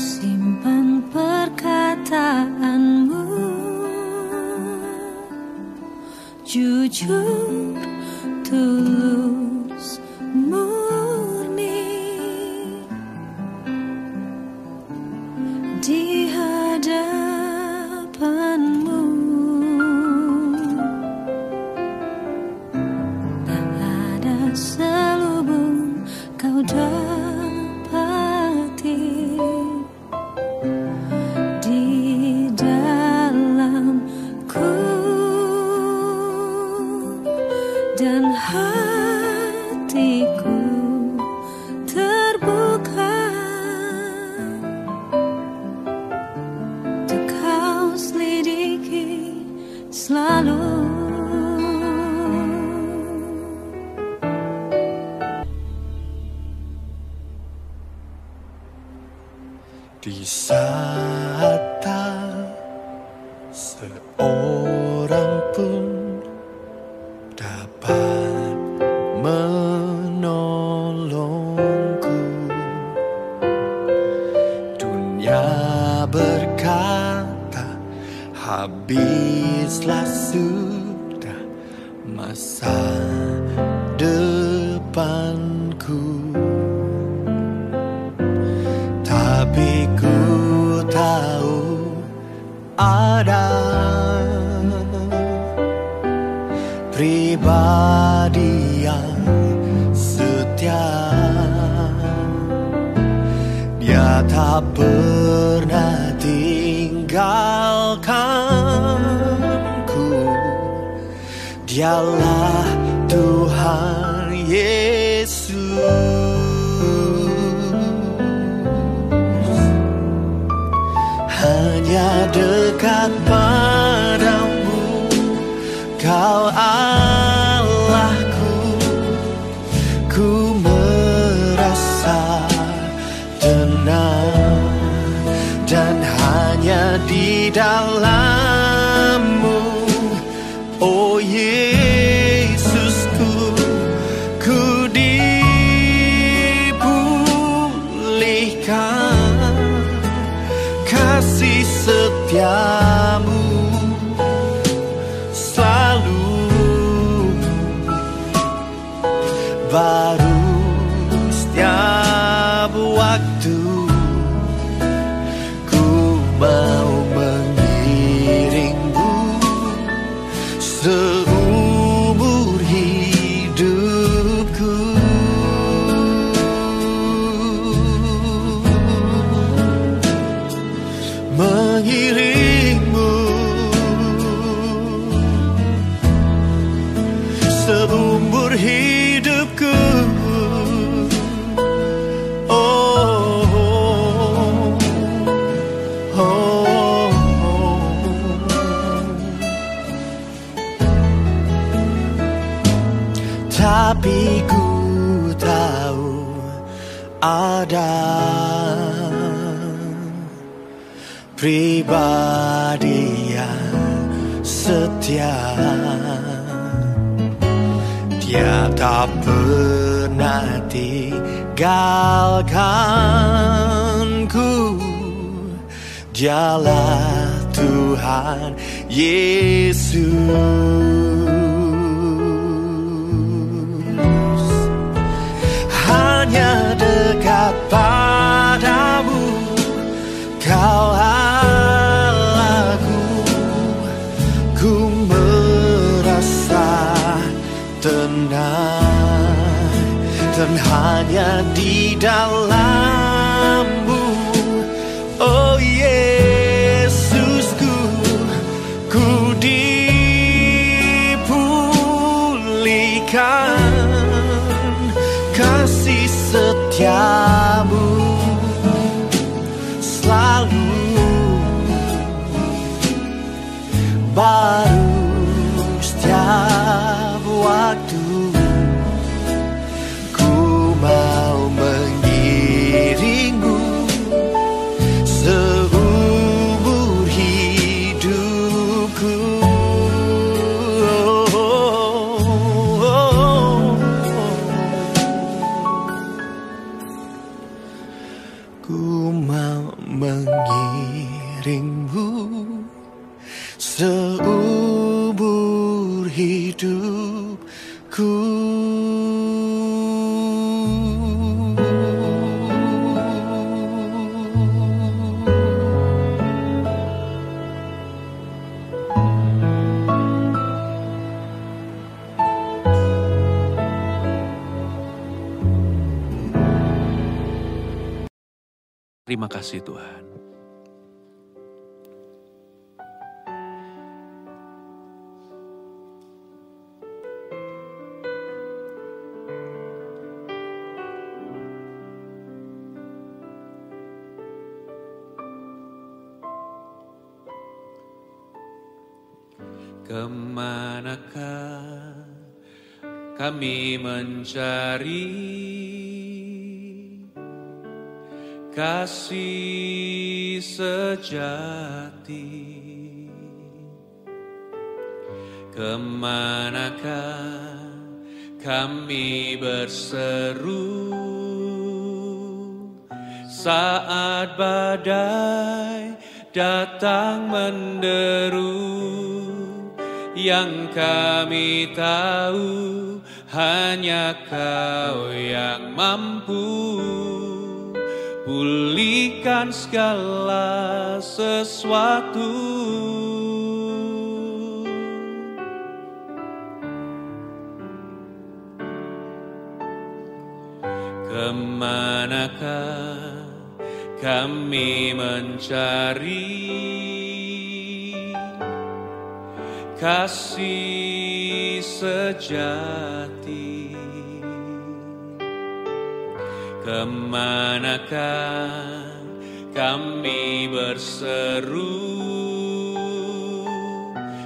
simpan perkataanmu, jujur, tulus, murni di hadapanmu. Tak ada selubung kau dapati di dalamku, dan hatiku terbuka untuk kau selidiki selalu. Di saat tak seorang pun dapat menolongku, dunia berkata habislah sudah masa depanku. Tapi ku tahu ada pribadi yang setia. Dia tak pernah tinggalkanku. Dialah Tuhan Yesus. Hanya dekat padamu, Kau Allahku, ku merasa tenang, dan hanya di dalam-Mu, oh Yesusku, ku dipulihkan. Kasih setiamu selalu baru setiap waktu. Ku mau mengiringmu seumur hidupku. Mengiringmu seumur hidupku. Oh, oh, oh, oh. Tapi ku tahu ada pribadi yang setia. Dia tak pernah tinggalkanku. Dialah Tuhan Yesus. Hanya dekat padamu, Kau Allahku, ku merasa tenang, dan hanya di dalam-Mu, oh Yesusku, ku dipulihkan. Kasih setiamu selalu baru setiap waktu. Ku mau mengiringmu mengiringmu seumur hidupku. Terima kasih Tuhan. Kemanakah kami mencari kasih sejati? Kemanakah kami berseru saat badai datang menderu? Yang kami tahu hanya Kau yang mampu pulihkan segala sesuatu. Kemanakah kami mencari kasih sejati? Kemanakah kami berseru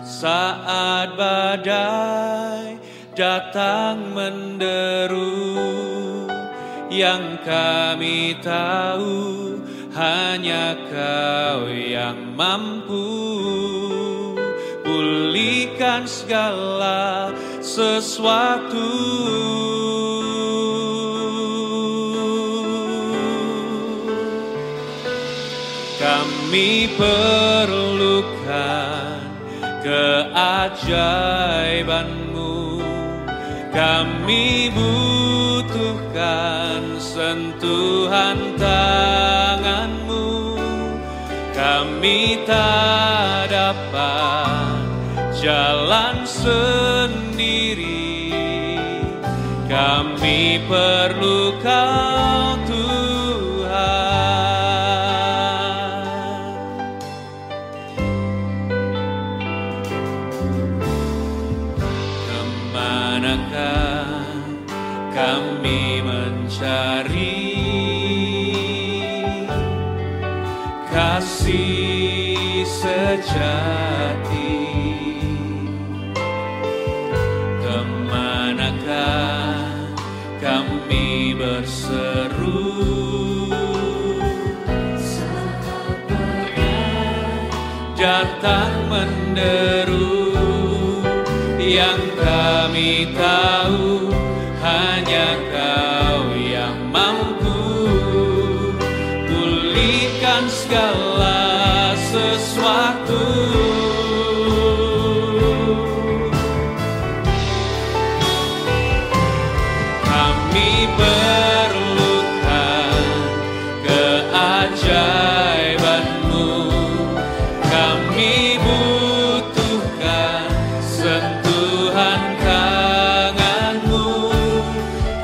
saat badai datang menderu? Yang kami tahu hanya Kau yang mampu pulihkan segala sesuatu. Kami perlukan keajaiban-Mu, kami butuhkan sentuhan tangan-Mu, kami tak dapat jalan sendiri, kami perlu Kau Tuhan. Kemanakah kami mencari kasih sejati? Kemanakah kami berseru datang menderu? Yang kami tahu hanya Kau yang mampu pulihkan segala sesuatu. Kami perlukan keajaiban-Mu, kami butuhkan sentuhan tangan-Mu,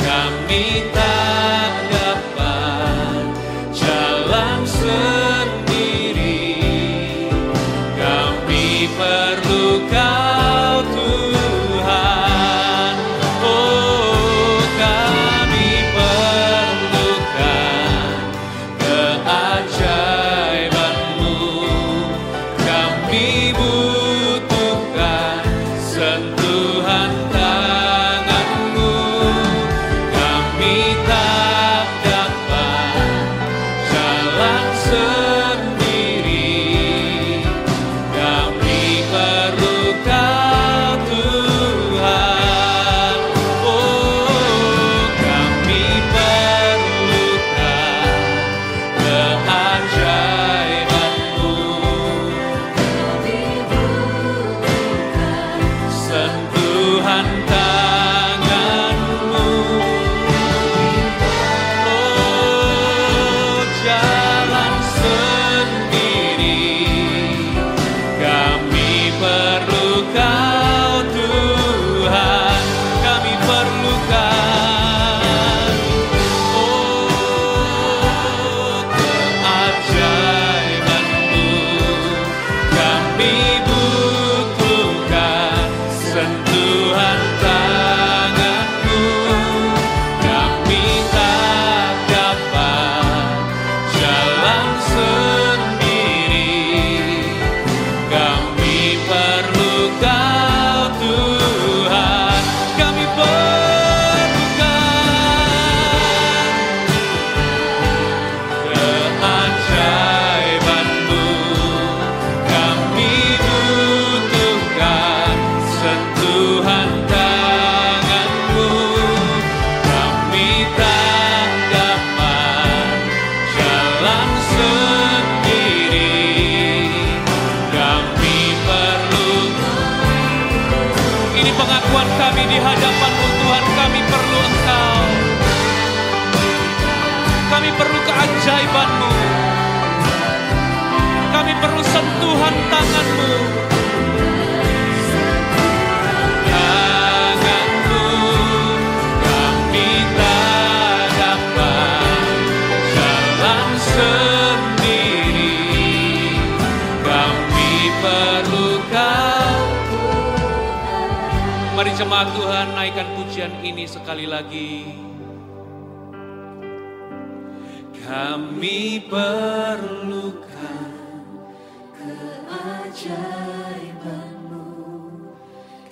kami tak dapat jalan sendiri, kami keajaiban-Mu. Kami perlu sentuhan tangan-Mu. Tangan-Mu kami tak dapat jalan sendiri. Kami perlu Kau. Mari jemaat Tuhan naikkan pujian ini sekali lagi. Kami perlukan keajaiban-Mu,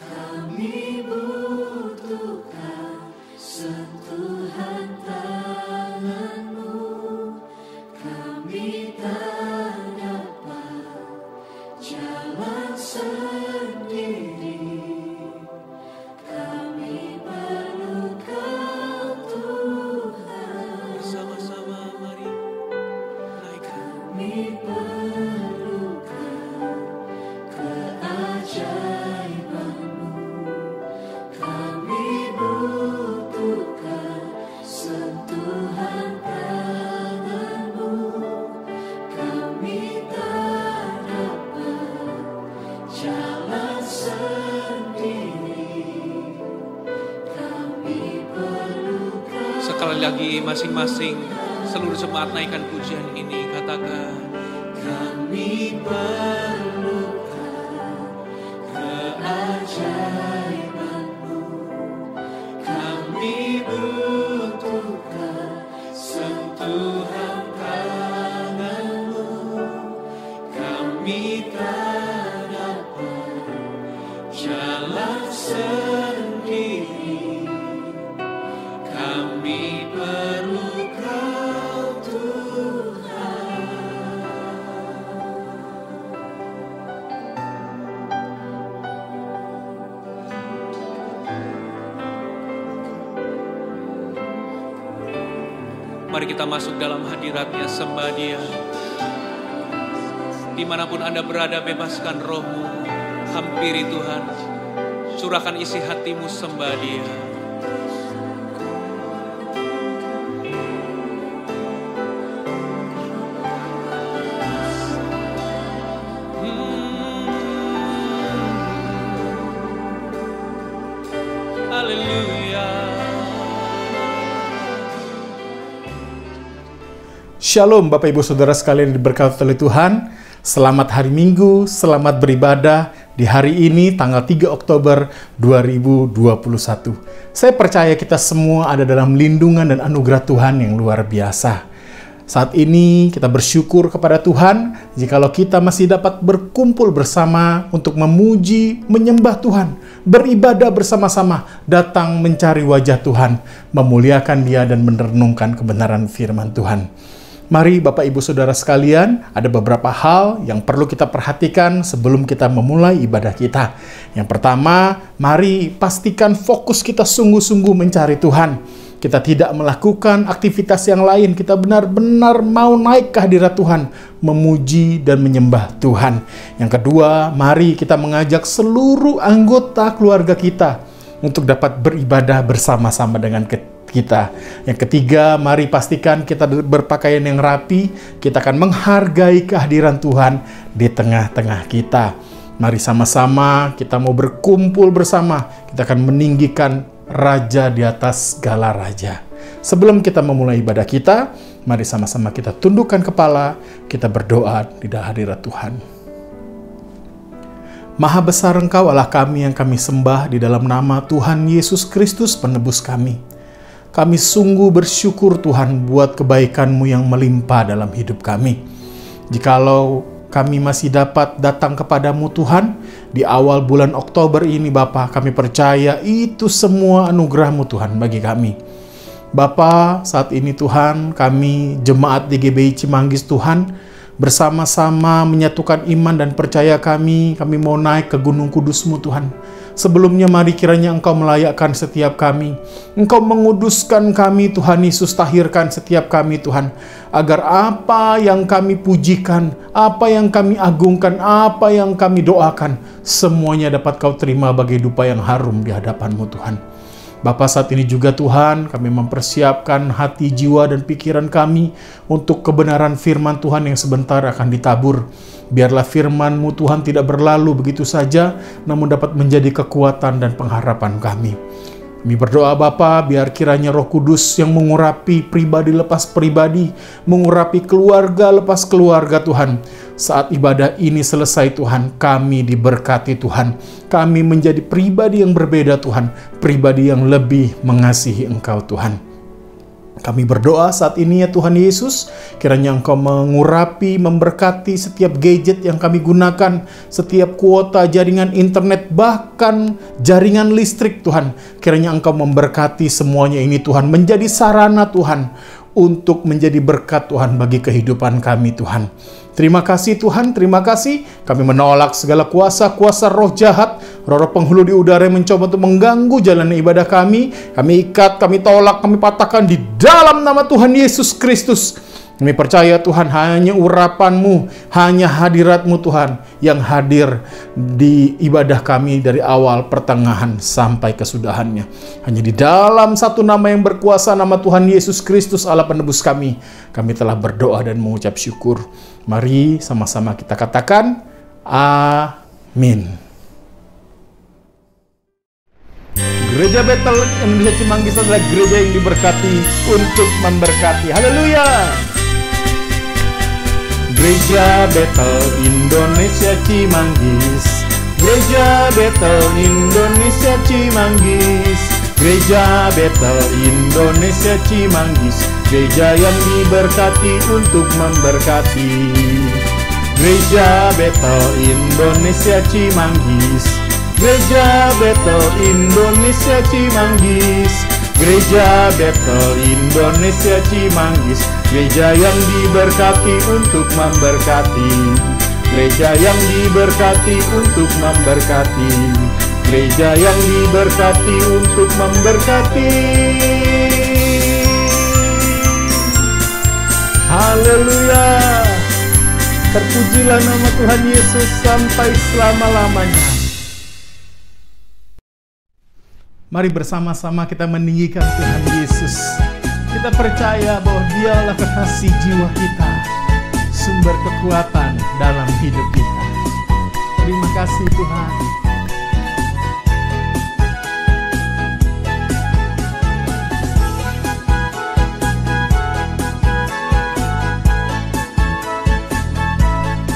kami butuhkan sentuhan tangan-Mu, kami tak dapat jalan sendiri, kami perlu Kau Tuhan. bersama-sama, mari naikkan. Kami perlukan keajaiban-Mu, kami butuhkan sentuhan tangan-Mu, kami tak dapat jalan sendiri, kami perlukan. Sekali lagi masing-masing seluruh jemaat naikkan pujian ini, katakan kami perlukan keajaiban-Mu, kami butuhkan sentuhan tangan-Mu, kami tak dapat jalan sendiri, kami perlu Kau Tuhan. Mari kita masuk dalam hadirat-Nya, sembah Dia. Dimanapun Anda berada, bebaskan roh-Mu, hampiri Tuhan. Curahkan isi hatimu, sembah Dia. Haleluya. Shalom Bapak Ibu Saudara sekalian diberkati oleh Tuhan. Selamat hari Minggu, selamat beribadah di hari ini tanggal 3 Oktober 2021. Saya percaya kita semua ada dalam lindungan dan anugerah Tuhan yang luar biasa. Saat ini kita bersyukur kepada Tuhan jikalau kita masih dapat berkumpul bersama untuk memuji, menyembah Tuhan, beribadah bersama-sama, datang mencari wajah Tuhan, memuliakan Dia dan merenungkan kebenaran firman Tuhan. Mari Bapak Ibu Saudara sekalian, ada beberapa hal yang perlu kita perhatikan sebelum kita memulai ibadah kita. Yang pertama, mari pastikan fokus kita sungguh-sungguh mencari Tuhan. Kita tidak melakukan aktivitas yang lain, kita benar-benar mau naik ke hadirat Tuhan, memuji dan menyembah Tuhan. Yang kedua, mari kita mengajak seluruh anggota keluarga kita untuk dapat beribadah bersama-sama dengan kita. Yang ketiga, mari pastikan kita berpakaian yang rapi, kita akan menghargai kehadiran Tuhan di tengah-tengah kita. Mari sama-sama kita mau berkumpul bersama, kita akan meninggikan Raja di atas segala raja. Sebelum kita memulai ibadah kita, mari sama-sama kita tundukkan kepala, kita berdoa di hadirat Tuhan. Maha besar Engkau Allah kami yang kami sembah di dalam nama Tuhan Yesus Kristus penebus kami. Kami sungguh bersyukur Tuhan buat kebaikan-Mu yang melimpah dalam hidup kami. Jikalau kami masih dapat datang kepadamu Tuhan, di awal bulan Oktober ini Bapa, kami percaya itu semua anugerah-Mu Tuhan bagi kami. Bapa, saat ini Tuhan, kami jemaat di GBI Cimanggis Tuhan, bersama-sama menyatukan iman dan percaya kami mau naik ke Gunung Kudus-Mu Tuhan. Sebelumnya mari kiranya Engkau melayakkan setiap kami. Engkau menguduskan kami Tuhan Yesus, tahirkan setiap kami Tuhan. Agar apa yang kami pujikan, apa yang kami agungkan, apa yang kami doakan, semuanya dapat Kau terima bagi dupa yang harum di hadapan-Mu Tuhan. Bapa, saat ini juga Tuhan, kami mempersiapkan hati, jiwa, dan pikiran kami untuk kebenaran firman Tuhan yang sebentar akan ditabur. Biarlah firman-Mu Tuhan tidak berlalu begitu saja, namun dapat menjadi kekuatan dan pengharapan kami. Kami berdoa Bapa, biar kiranya Roh Kudus yang mengurapi pribadi lepas pribadi, mengurapi keluarga lepas keluarga Tuhan. Saat ibadah ini selesai Tuhan, kami diberkati Tuhan. Kami menjadi pribadi yang berbeda Tuhan, pribadi yang lebih mengasihi Engkau Tuhan. Kami berdoa saat ini ya Tuhan Yesus, kiranya Engkau mengurapi, memberkati setiap gadget yang kami gunakan, setiap kuota jaringan internet, bahkan jaringan listrik Tuhan. Kiranya Engkau memberkati semuanya ini Tuhan, menjadi sarana Tuhan, untuk menjadi berkat Tuhan bagi kehidupan kami Tuhan. Terima kasih Tuhan, terima kasih. Kami menolak segala kuasa-kuasa roh jahat, roh-roh penghulu di udara yang mencoba untuk mengganggu jalan ibadah kami. Kami ikat, kami tolak, kami patahkan di dalam nama Tuhan Yesus Kristus. Kami percaya Tuhan, hanya urapan-Mu, hanya hadirat-Mu Tuhan yang hadir di ibadah kami dari awal, pertengahan, sampai kesudahannya. Hanya di dalam satu nama yang berkuasa, nama Tuhan Yesus Kristus Allah penebus kami telah berdoa dan mengucap syukur. Mari sama-sama kita katakan, amin. Gereja Betel Indonesia Cimanggis adalah gereja yang diberkati untuk memberkati. Haleluya! Gereja Betel Indonesia Cimanggis, Gereja Betel Indonesia Cimanggis, Gereja Betel Indonesia Cimanggis, gereja yang diberkati untuk memberkati. Gereja Betel Indonesia Cimanggis, Gereja Betel Indonesia Cimanggis, Gereja Betel Indonesia Cimanggis, gereja yang diberkati untuk memberkati. Gereja yang diberkati untuk memberkati. Gereja yang diberkati untuk memberkati. Haleluya. Terpujilah nama Tuhan Yesus sampai selama-lamanya. Mari bersama-sama kita meninggikan Tuhan Yesus. Kita percaya bahwa Dialah kekasih jiwa kita, sumber kekuatan dalam hidup kita. Terima kasih Tuhan.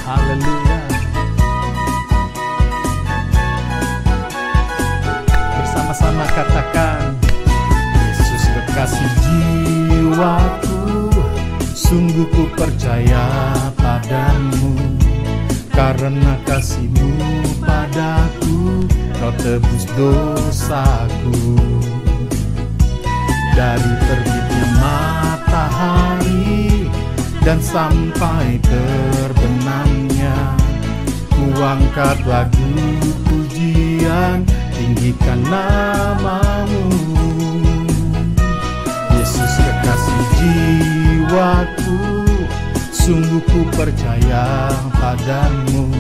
Haleluya. Bersama-sama katakan, Yesus kekasih jiwaku, sungguh ku percaya padamu. Karena kasih-Mu padaku, Kau tebus dosaku. Dari terbitnya matahari dan sampai terbenamnya, ku angkat lagu pujian, tinggikan nama-Mu. Yesus kekasih jiwaku, sungguh ku percaya padamu.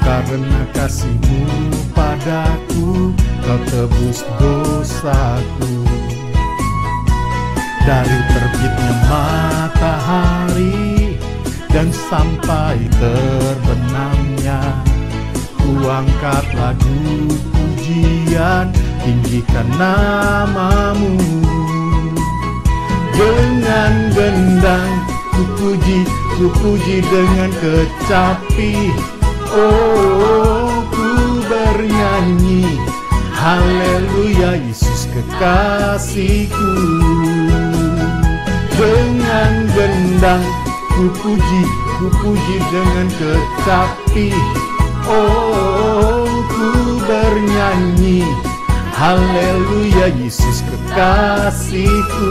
Karena kasih-Mu padaku, Kau tebus dosaku. Dari terbitnya matahari dan sampai terbenamnya, ku angkat lagu pujian, tinggikan nama-Mu. Dengan gendang ku puji dengan kecapi. Oh, ku bernyanyi, haleluya, Yesus kekasihku. Dengan gendang ku puji dengan kecapi. Oh, ku bernyanyi, haleluya, Yesus kekasihku.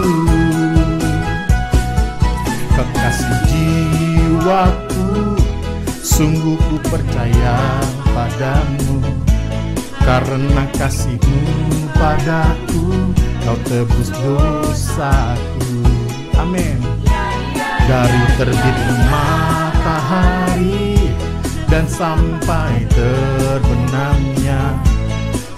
Kekasih jiwaku, sungguh ku percaya padamu. Karena kasih-Mu padaku, Kau tebus dosaku. Amin. Dari terbitnya matahari dan sampai terbenamnya,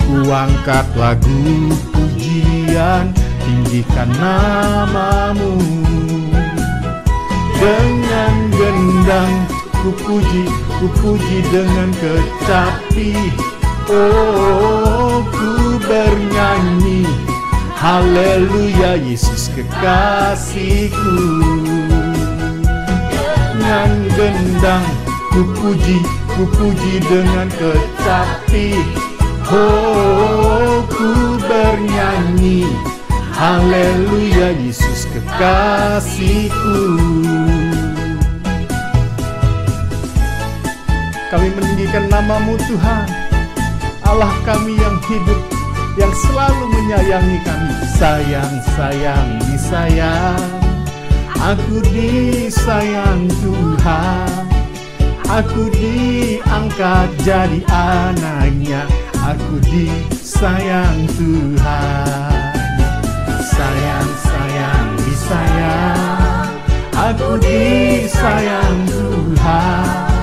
ku angkat lagu pujian, tinggikan namamu. Dengan gendang ku puji dengan kecapi. Oh, ku bernyanyi, haleluya Yesus kekasihku. Dengan gendang ku puji dengan kecapi. Oh, ku bernyanyi, haleluya Yesus kekasihku. Kami meninggikan namamu Tuhan, Allah kami yang hidup, yang selalu menyayangi kami. Sayang, disayang, aku disayang Tuhan. Aku diangkat jadi anaknya, aku disayang Tuhan. Sayang, disayang, aku disayang Tuhan.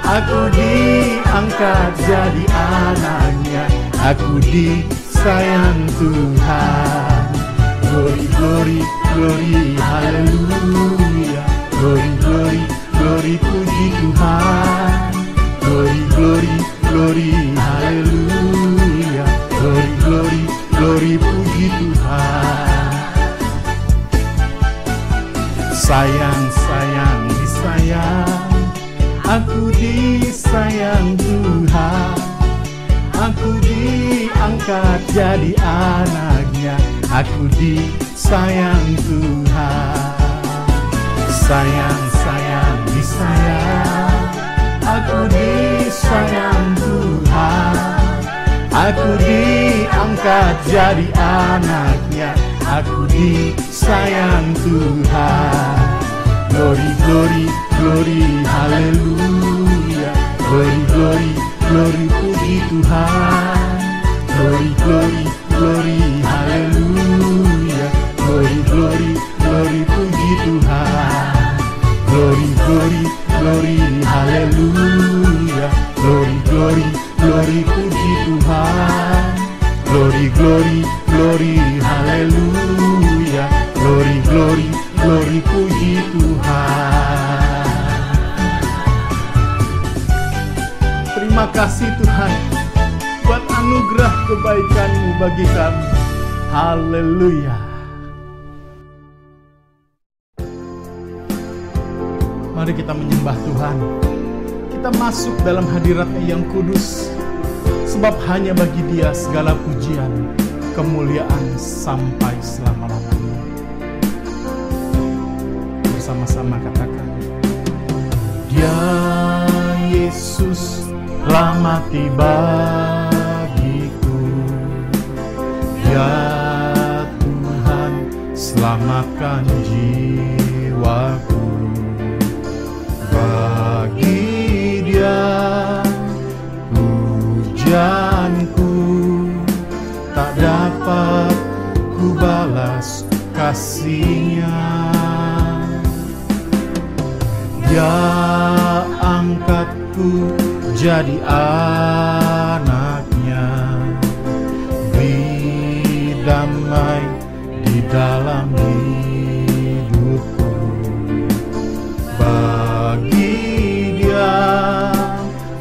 Aku diangkat jadi anaknya, aku disayang Tuhan. Glory, glory, glory, haleluya. Glory, glory, glory, puji Tuhan. Glory, glory, glory, haleluya. Glory, glory, glory, puji Tuhan. Sayang, disayang, aku disayang Tuhan. Aku diangkat jadi anaknya, aku disayang Tuhan. Sayang, disayang, aku disayang Tuhan. Aku diangkat jadi anaknya, aku disayang Tuhan. Glory, glory, glory, haleluya. Glory, glory, glory, puji Tuhan. Glory, glory, glory, haleluya. Glory, glory, glory, puji Tuhan. Glory, glory, glory, haleluya. Glory, glory, glory, puji Tuhan. Glory, glory, glory, haleluya. Glory, glory, glory, puji Tuhan. Terima kasih Tuhan buat anugerah kebaikan-Mu bagi kami. Haleluya. Mari kita menyembah Tuhan. Kita masuk dalam hadirat-Nya yang kudus, sebab hanya bagi Dia segala pujian, kemuliaan sampai selama-lamanya. Bersama-sama katakan, Dia Yesus telah mati bagiku. Ya Tuhan, selamatkan jiwaku. Bagi Dia pujianku tak dapat ku balas kasih-Nya. Dia angkatku jadi anaknya, beri damai di dalam hidupku. Bagi Dia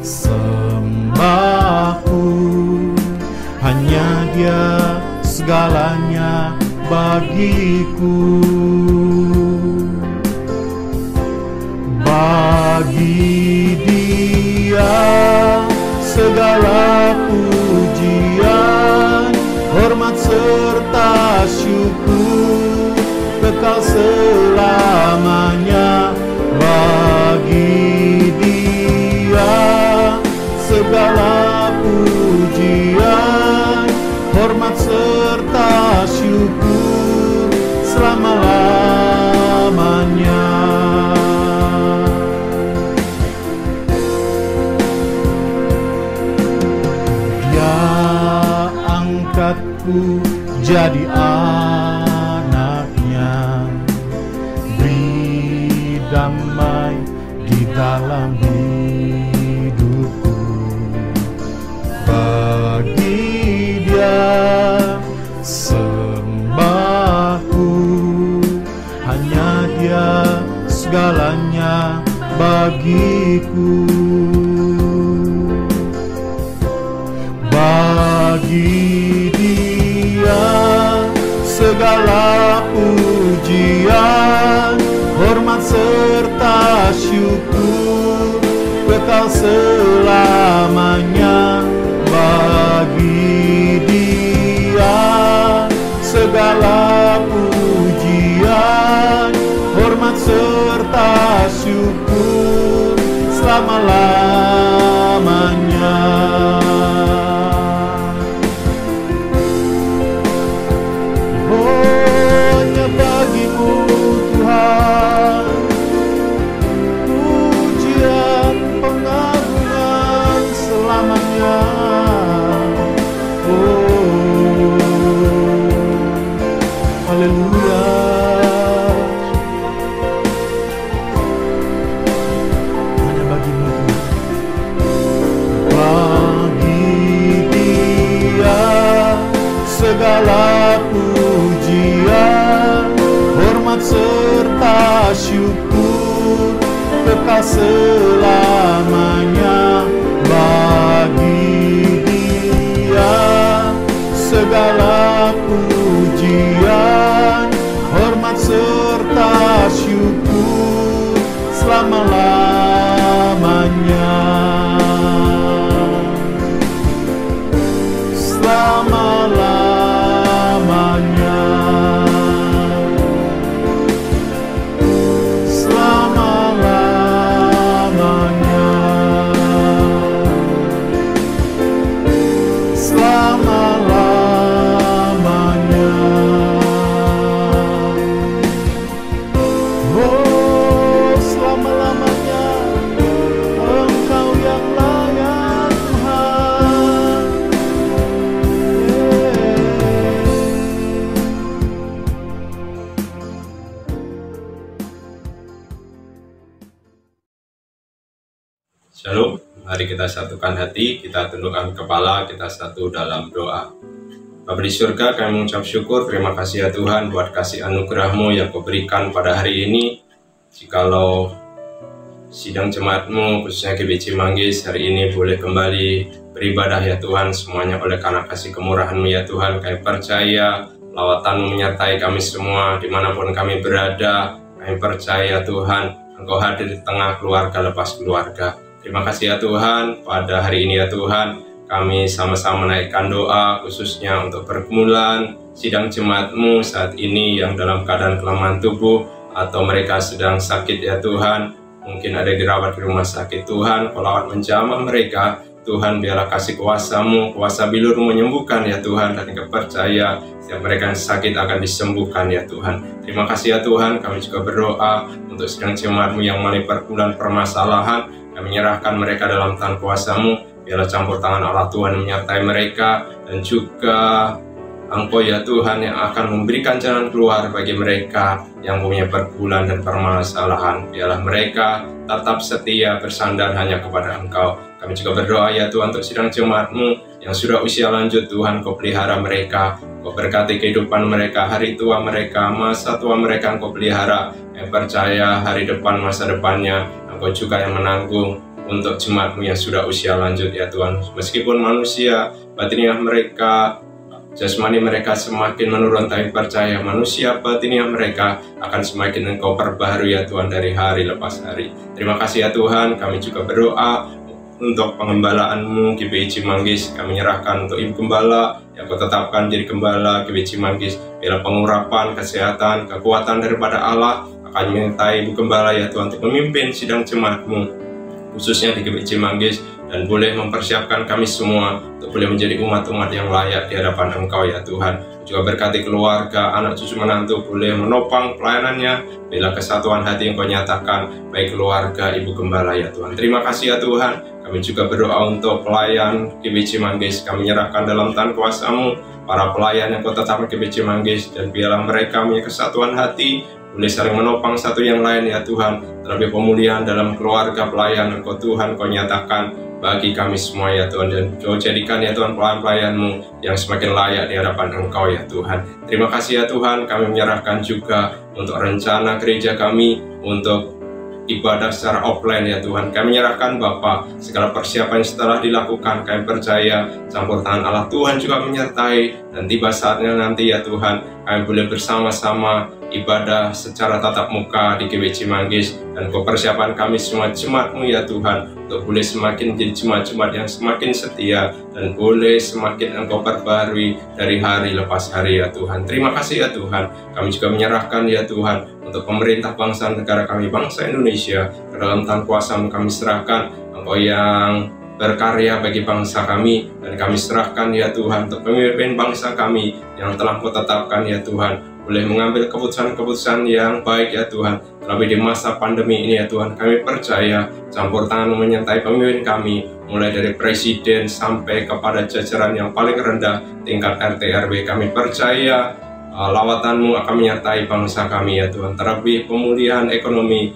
sembahku, hanya Dia segalanya bagiku. Bagi Dia segala pujian, hormat serta syukur kekal selamanya. Bagi Dia segala pujian, hormat serta syukur selama-lamanya. Angkatku jadi anaknya, beri damai di dalam hidupku. Bagi Dia bagiku. Bagi Dia segala pujian, hormat serta syukur kekal selamanya. Bagi Dia segala pujian, hormat serta syukur selama-lamanya. Hanya bagimu Tuhan pujian pengagungan selamanya. Oh, haleluya. Hanya bagimu Tuhan. Bagi Dia segala pujian, hormat serta syukur kekal selamanya. Bagi Dia segala pujian, hormat serta syukur selama-lamanya. Selama-lamanya. Selama-lamanya. Selama-lamanya. Oh, selama-lamanya Engkau yang layak Tuhan. Shalom, mari kita satukan hati, kita tundukkan kepala, kita satu dalam doa. Bapa di surga, kami mengucap syukur, terima kasih ya Tuhan buat kasih anugerah-Mu yang Kau berikan pada hari ini. Jikalau sidang jemaat-Mu, khususnya GBC Manggis, hari ini boleh kembali beribadah ya Tuhan, semuanya oleh karena kasih kemurahan-Mu ya Tuhan. Kami percaya lawatan-Mu menyertai kami semua, dimanapun kami berada. Kami percaya Tuhan, Engkau hadir di tengah keluarga lepas keluarga. Terima kasih ya Tuhan, pada hari ini ya Tuhan, kami sama-sama menaikkan doa khususnya untuk pergumulan sidang jemaat-Mu saat ini yang dalam keadaan kelemahan tubuh atau mereka sedang sakit ya Tuhan. Mungkin ada dirawat di rumah sakit Tuhan, Kau lawat menjamah mereka. Tuhan, biarlah kasih kuasa-Mu, kuasa bilur menyembuhkan ya Tuhan, dan kami percaya setiap mereka yang sakit akan disembuhkan ya Tuhan. Terima kasih ya Tuhan, kami juga berdoa untuk sidang jemaat-Mu yang mulai pergumulan permasalahan. Kami menyerahkan mereka dalam tangan kuasa-Mu, biarlah campur tangan Allah Tuhan menyertai mereka, dan juga Engkau ya Tuhan yang akan memberikan jalan keluar bagi mereka yang punya pergumulan dan permasalahan. Biarlah mereka tetap setia bersandar hanya kepada Engkau. Kami juga berdoa ya Tuhan untuk sidang jemaat-Mu yang sudah usia lanjut, Tuhan Kau pelihara mereka, Kau berkati kehidupan mereka, hari tua mereka, masa tua mereka Engkau pelihara. Yang percaya hari depan, masa depannya Engkau juga yang menanggung untuk jemaat-Mu yang sudah usia lanjut ya Tuhan. Meskipun manusia, batiniah mereka, jasmani mereka semakin menurun, tapi percaya manusia batiniah mereka akan semakin Engkau perbaharui ya Tuhan dari hari lepas hari. Terima kasih ya Tuhan, kami juga berdoa untuk pengembalaan-Mu GBC Manggis. Kami menyerahkan untuk Ibu Gembala yang Kau tetapkan jadi Gembala GBC Manggis. Biarlah pengurapan, kesehatan, kekuatan daripada Allah akan menyertai Ibu Gembala ya Tuhan untuk memimpin sidang jemaat-Mu khususnya di GBC Manggis, dan boleh mempersiapkan kami semua untuk boleh menjadi umat-umat yang layak di hadapan Engkau ya Tuhan. Juga berkati keluarga, anak cucu menantu boleh menopang pelayanannya, bila kesatuan hati yang Kau nyatakan baik keluarga Ibu Gembala ya Tuhan. Terima kasih ya Tuhan. Kami juga berdoa untuk pelayan GBC Manggis. Kami menyerahkan dalam tangan kuasa-Mu para pelayan yang Kau tetapkan GBC Manggis, dan biarlah mereka punya kesatuan hati, boleh saling menopang satu yang lain ya Tuhan. Terlebih pemulihan dalam keluarga pelayan Engkau Tuhan Kau nyatakan bagi kami semua ya Tuhan, dan Kau jadikan ya Tuhan pelayan-pelayan-Mu yang semakin layak di hadapan Engkau ya Tuhan. Terima kasih ya Tuhan, kami menyerahkan juga untuk rencana gereja kami untuk ibadah secara offline ya Tuhan. Kami menyerahkan Bapa segala persiapan yang setelah dilakukan. Kami percaya campur tangan Allah Tuhan juga menyertai, dan tiba saatnya nanti ya Tuhan kami boleh bersama-sama ibadah secara tatap muka di GBC Manggis, dan persiapan kami semua jemaat-Mu ya Tuhan untuk boleh semakin menjadi jemaat-jemaat yang semakin setia dan boleh semakin Engkau perbarui dari hari lepas hari ya Tuhan. Terima kasih ya Tuhan. Kami juga menyerahkan ya Tuhan untuk pemerintah bangsa negara kami, bangsa Indonesia, ke dalam tangan kuasa-Mu kami serahkan. Engkau yang berkarya bagi bangsa kami, dan kami serahkan ya Tuhan untuk pemimpin bangsa kami yang telah Kau tetapkan ya Tuhan boleh mengambil keputusan-keputusan yang baik ya Tuhan. Terlebih di masa pandemi ini ya Tuhan, kami percaya campur tangan menyertai pemimpin kami, mulai dari presiden sampai kepada jajaran yang paling rendah tingkat RT RW. Kami percaya lawatan-Mu akan menyertai bangsa kami ya Tuhan. Terlebih pemulihan ekonomi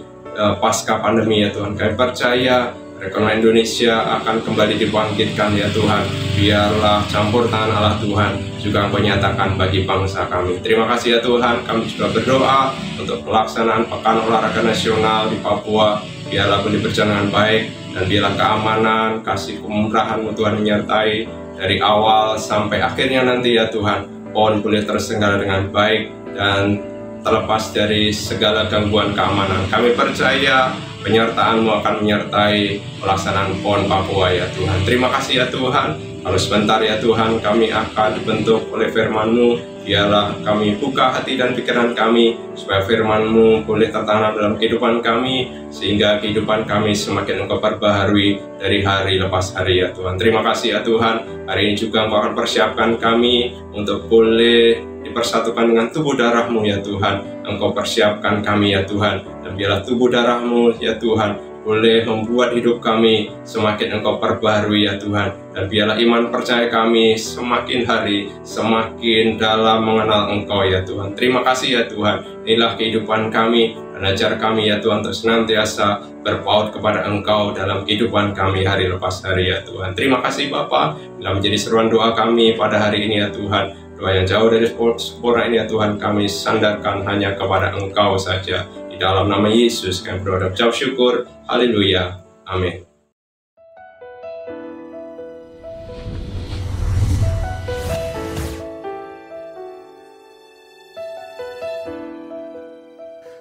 pasca pandemi ya Tuhan, kami percaya ekonomi Indonesia akan kembali dibangkitkan ya Tuhan. Biarlah campur tangan Allah Tuhan juga Engkau nyatakan bagi bangsa kami. Terima kasih ya Tuhan. Kami juga berdoa untuk pelaksanaan Pekan Olahraga Nasional di Papua. Biarlah boleh berjalan dengan baik, dan biarlah keamanan, kasih kemurahan-Mu Tuhan menyertai dari awal sampai akhirnya nanti ya Tuhan. PON boleh terselenggara dengan baik dan terlepas dari segala gangguan keamanan. Kami percaya penyertaan-Mu akan menyertai pelaksanaan PON Papua ya Tuhan. Terima kasih ya Tuhan. Kalau sebentar ya Tuhan kami akan dibentuk oleh firman-Mu. Biarlah kami buka hati dan pikiran kami supaya firman-Mu boleh tertanam dalam kehidupan kami, sehingga kehidupan kami semakin Engkau perbaharui dari hari lepas hari ya Tuhan. Terima kasih ya Tuhan. Hari ini juga Engkau akan persiapkan kami untuk boleh dipersatukan dengan tubuh darah-Mu ya Tuhan. Engkau persiapkan kami ya Tuhan, dan biarlah tubuh darah-Mu ya Tuhan boleh membuat hidup kami semakin Engkau perbaharui ya Tuhan, dan biarlah iman percaya kami semakin hari semakin dalam mengenal Engkau ya Tuhan. Terima kasih ya Tuhan. Inilah kehidupan kami, dan ajar kami ya Tuhan untuk senantiasa berpaut kepada Engkau dalam kehidupan kami hari lepas hari ya Tuhan. Terima kasih Bapa. Bila menjadi seruan doa kami pada hari ini ya Tuhan, doa yang jauh dari sempurna ini ya Tuhan, kami sandarkan hanya kepada Engkau saja. Di dalam nama Yesus kami berdoa dan ucap syukur. Haleluya. Amin.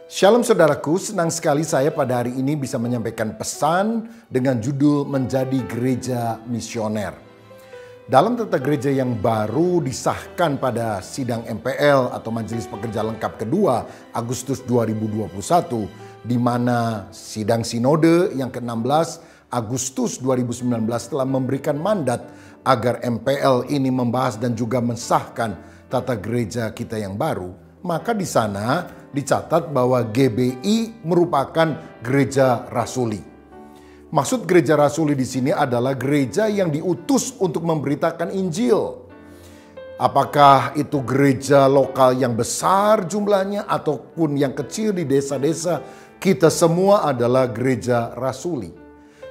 Shalom saudaraku, senang sekali saya pada hari ini bisa menyampaikan pesan dengan judul Menjadi Gereja Misioner. Dalam tata gereja yang baru disahkan pada sidang MPL atau Majelis Pekerja Lengkap kedua Agustus 2021, di mana sidang sinode yang ke-16 Agustus 2019 telah memberikan mandat agar MPL ini membahas dan juga mensahkan tata gereja kita yang baru, maka di sana dicatat bahwa GBI merupakan gereja rasuli. Maksud gereja rasuli di sini adalah gereja yang diutus untuk memberitakan Injil. Apakah itu gereja lokal yang besar jumlahnya ataupun yang kecil di desa-desa, kita semua adalah gereja rasuli.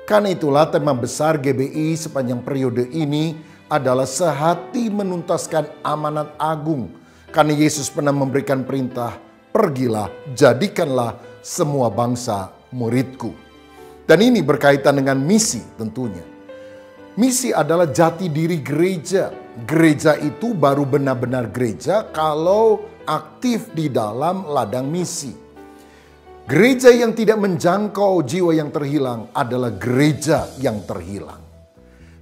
Karena itulah tema besar GBI sepanjang periode ini adalah sehati menuntaskan amanat agung. Karena Yesus pernah memberikan perintah, pergilah, jadikanlah semua bangsa muridku. Dan ini berkaitan dengan misi tentunya. Misi adalah jati diri gereja. Gereja itu baru benar-benar gereja kalau aktif di dalam ladang misi. Gereja yang tidak menjangkau jiwa yang terhilang adalah gereja yang terhilang.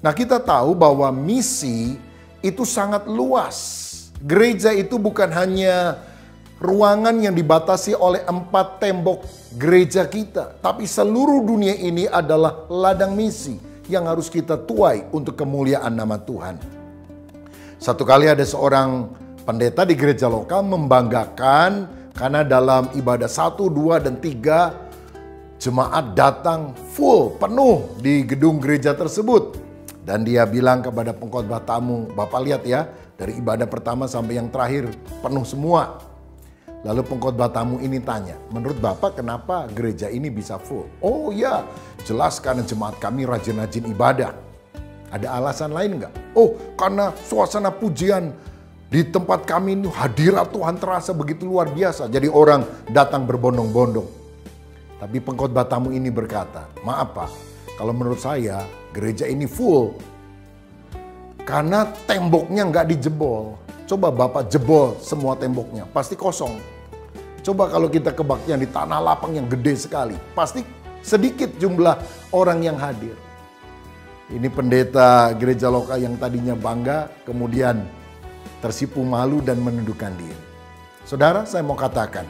Nah, kita tahu bahwa misi itu sangat luas. Gereja itu bukan hanya ruangan yang dibatasi oleh 4 tembok gereja kita, tapi seluruh dunia ini adalah ladang misi yang harus kita tuai untuk kemuliaan nama Tuhan. Satu kali ada seorang pendeta di gereja lokal membanggakan karena dalam ibadah 1, 2, dan 3 jemaat datang full, penuh di gedung gereja tersebut. Dan dia bilang kepada pengkhotbah tamu, "Bapak lihat ya, dari ibadah pertama sampai yang terakhir penuh semua." Lalu pengkhotbah tamu ini tanya, "Menurut Bapak kenapa gereja ini bisa full?" "Oh ya, jelas karena jemaat kami rajin-rajin ibadah." "Ada alasan lain enggak?" "Oh, karena suasana pujian di tempat kami ini hadirat Tuhan terasa begitu luar biasa. Jadi orang datang berbondong-bondong." Tapi pengkhotbah tamu ini berkata, maaf Pak, kalau menurut saya gereja ini full. Karena temboknya nggak dijebol. Coba Bapak jebol semua temboknya, pasti kosong. Coba kalau kita kebaktian di tanah lapang yang gede sekali, pasti sedikit jumlah orang yang hadir. Ini pendeta gereja lokal yang tadinya bangga, kemudian tersipu malu dan menundukkan diri. Saudara, saya mau katakan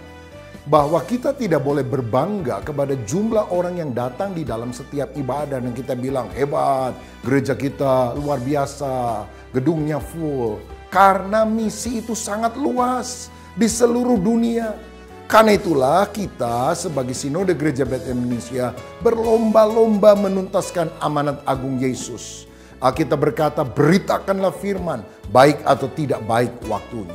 bahwa kita tidak boleh berbangga kepada jumlah orang yang datang di dalam setiap ibadah dan kita bilang hebat, gereja kita luar biasa, gedungnya full. Karena misi itu sangat luas di seluruh dunia. Karena itulah kita sebagai Sinode Gereja Bethel Indonesia berlomba-lomba menuntaskan amanat agung Yesus. Alkitab berkata, beritakanlah firman, baik atau tidak baik waktunya.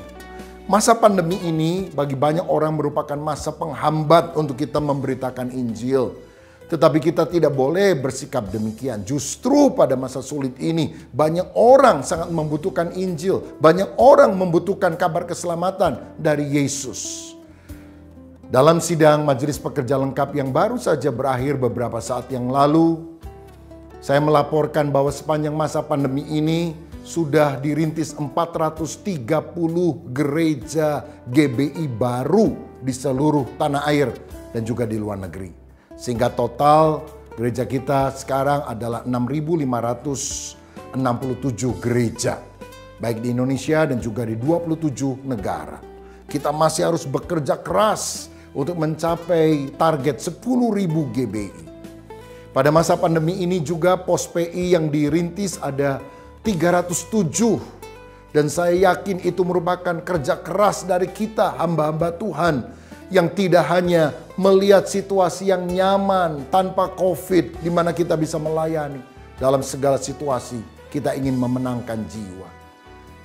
Masa pandemi ini bagi banyak orang merupakan masa penghambat untuk kita memberitakan Injil. Tetapi kita tidak boleh bersikap demikian. Justru pada masa sulit ini banyak orang sangat membutuhkan Injil. Banyak orang membutuhkan kabar keselamatan dari Yesus. Dalam sidang Majelis Pekerja Lengkap yang baru saja berakhir beberapa saat yang lalu, saya melaporkan bahwa sepanjang masa pandemi ini sudah dirintis 430 gereja GBI baru di seluruh tanah air dan juga di luar negeri. Sehingga total gereja kita sekarang adalah 6.567 gereja. Baik di Indonesia dan juga di 27 negara. Kita masih harus bekerja keras untuk mencapai target 10.000 GBI. Pada masa pandemi ini juga pos PI yang dirintis ada 307. Dan saya yakin itu merupakan kerja keras dari kita hamba-hamba Tuhan yang tidak hanya melihat situasi yang nyaman tanpa COVID di mana kita bisa melayani. Dalam segala situasi kita ingin memenangkan jiwa.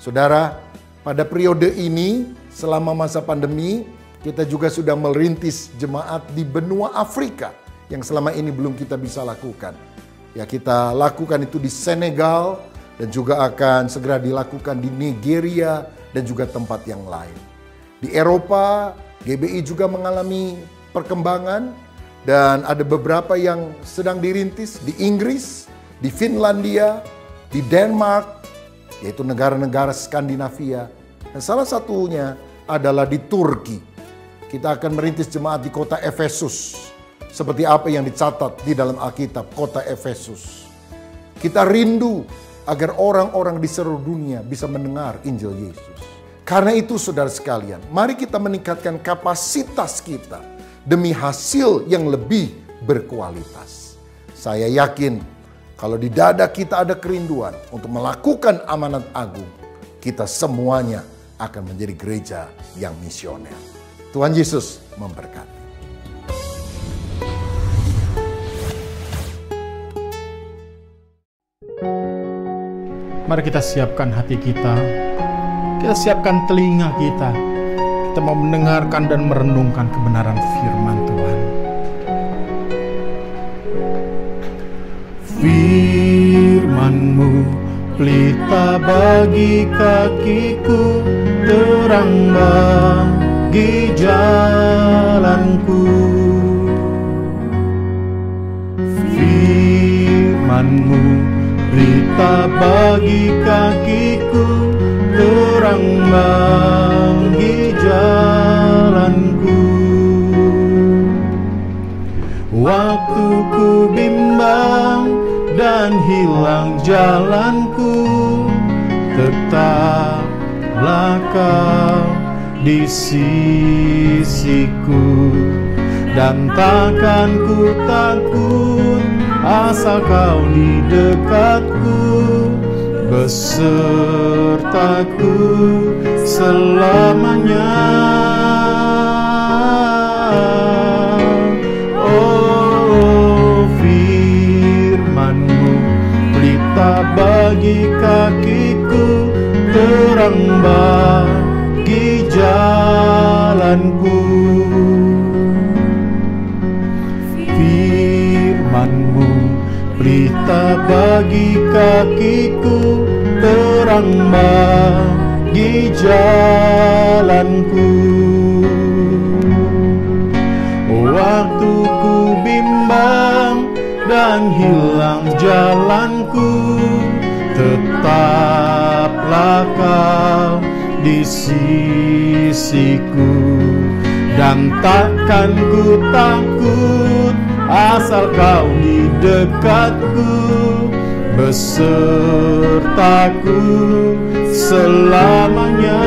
Saudara, pada periode ini selama masa pandemi kita juga sudah merintis jemaat di benua Afrika yang selama ini belum kita bisa lakukan. Ya, kita lakukan itu di Senegal dan juga akan segera dilakukan di Nigeria dan juga tempat yang lain. Di Eropa, GBI juga mengalami perkembangan dan ada beberapa yang sedang dirintis di Inggris, di Finlandia, di Denmark, yaitu negara-negara Skandinavia. Dan salah satunya adalah di Turki. Kita akan merintis jemaat di kota Efesus. Seperti apa yang dicatat di dalam Alkitab, kota Efesus. Kita rindu agar orang-orang di seluruh dunia bisa mendengar Injil Yesus. Karena itu saudara sekalian, mari kita meningkatkan kapasitas kita demi hasil yang lebih berkualitas. Saya yakin kalau di dada kita ada kerinduan untuk melakukan amanat agung, kita semuanya akan menjadi gereja yang misioner. Tuhan Yesus memberkati. Mari kita siapkan hati kita siapkan telinga kita. Kita mau mendengarkan dan merenungkan kebenaran firman Tuhan. Firman-Mu pelita bagi kakiku, terang bagi jalanku. Firman-Mu pelita bagi kakiku, terang bagi jalanku. Waktu ku bimbang dan hilang jalanku, tetaplah Kau di sisiku. Dan takkan ku takut asal Kau di dekatku, besertaku selamanya. Oh, firman-Mu pelita bagi kakiku, terang bagi jalanku. Firman-Mu pelita bagi kakiku, terang bagi jalanku. Waktu ku bimbang dan hilang jalanku, tetaplah Kau di sisiku. Dan takkan ku takut asal Kau di dekatku, besertaku selamanya.